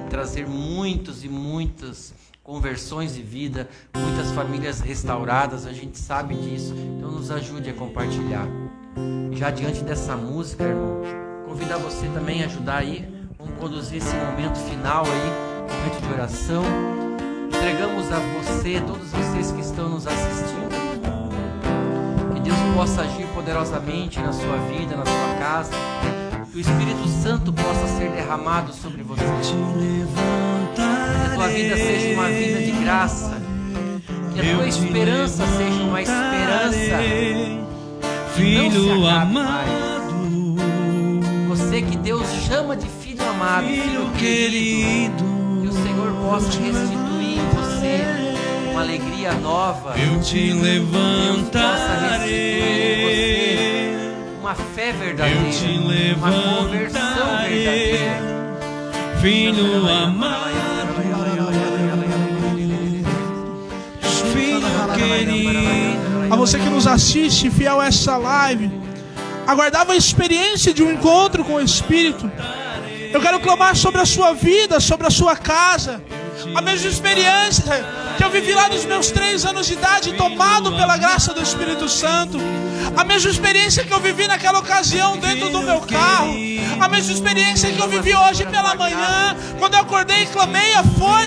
trazer muitos e muitas conversões de vida, muitas famílias restauradas. A gente sabe disso. Então nos ajude a compartilhar. Já diante dessa música, irmão, convidar você também a ajudar aí. Vamos conduzir esse momento final aí, momento de oração. Entregamos a você, todos vocês que estão nos assistindo, que Deus possa agir poderosamente na sua vida, na sua casa, que o Espírito Santo possa ser derramado sobre você, que a tua vida seja uma vida de graça, que a tua esperança seja uma esperança que não se acabe mais. Você que Deus chama de filho amado, filho querido, que o Senhor possa restituir em você uma alegria nova. Eu te levantarei. Uma fé verdadeira, Eu te uma conversão verdadeira. Filho amado, filho querido. A você que nos assiste, fiel a essa live, aguardava a experiência de um encontro com o Espírito. Eu quero clamar sobre a sua vida, sobre a sua casa, a mesma experiência que eu vivi lá nos meus 3 anos de idade, tomado pela graça do Espírito Santo. A mesma experiência que eu vivi naquela ocasião dentro do meu carro. A mesma experiência que eu vivi hoje pela manhã, quando eu acordei e clamei a força.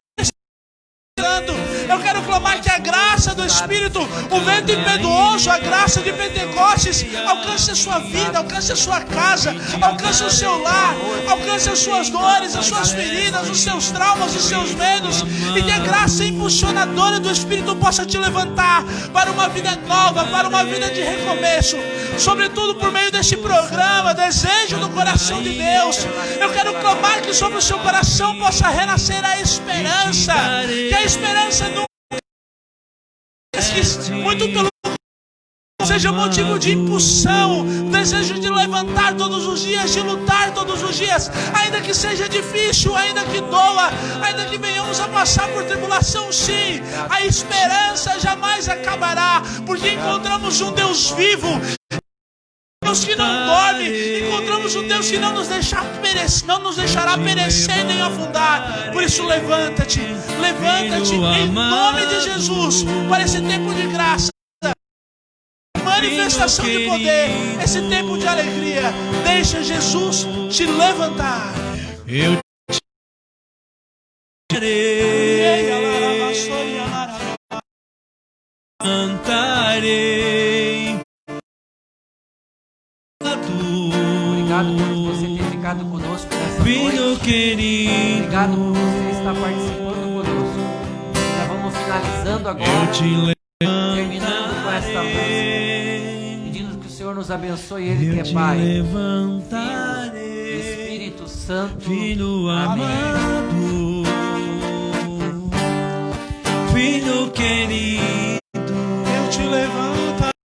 Eu quero clamar que a graça do Espírito, o vento impetuoso, a graça de Pentecostes, alcance a sua vida, alcance a sua casa, alcance o seu lar, alcance as suas dores, as suas feridas, os seus traumas, os seus medos, e que a graça impulsionadora do Espírito possa te levantar para uma vida nova, para uma vida de recomeço. Sobretudo por meio deste programa, desejo do coração de Deus, eu quero clamar que sobre o seu coração possa renascer a esperança, que a esperança não muito pelo seja motivo de impulsão, desejo de levantar todos os dias, de lutar todos os dias, ainda que seja difícil, ainda que doa, ainda que venhamos a passar por tribulação, sim, a esperança jamais acabará, porque encontramos um Deus vivo, Deus que não dorme, encontramos um Deus que não nos deixará perecer nem afundar. Por isso levanta-te em nome de Jesus para esse tempo de graça, manifestação de poder, esse tempo de alegria. Deixa Jesus te levantar. Eu te levantarei. Obrigado por você ter ficado conosco nessa Filho noite. querido, Obrigado por você estar participando conosco. Já vamos finalizando agora, eu te terminando com esta música, pedindo que o Senhor nos abençoe, Ele que é Pai, levantarei, Espírito Santo. Filho Amém. amado, filho querido.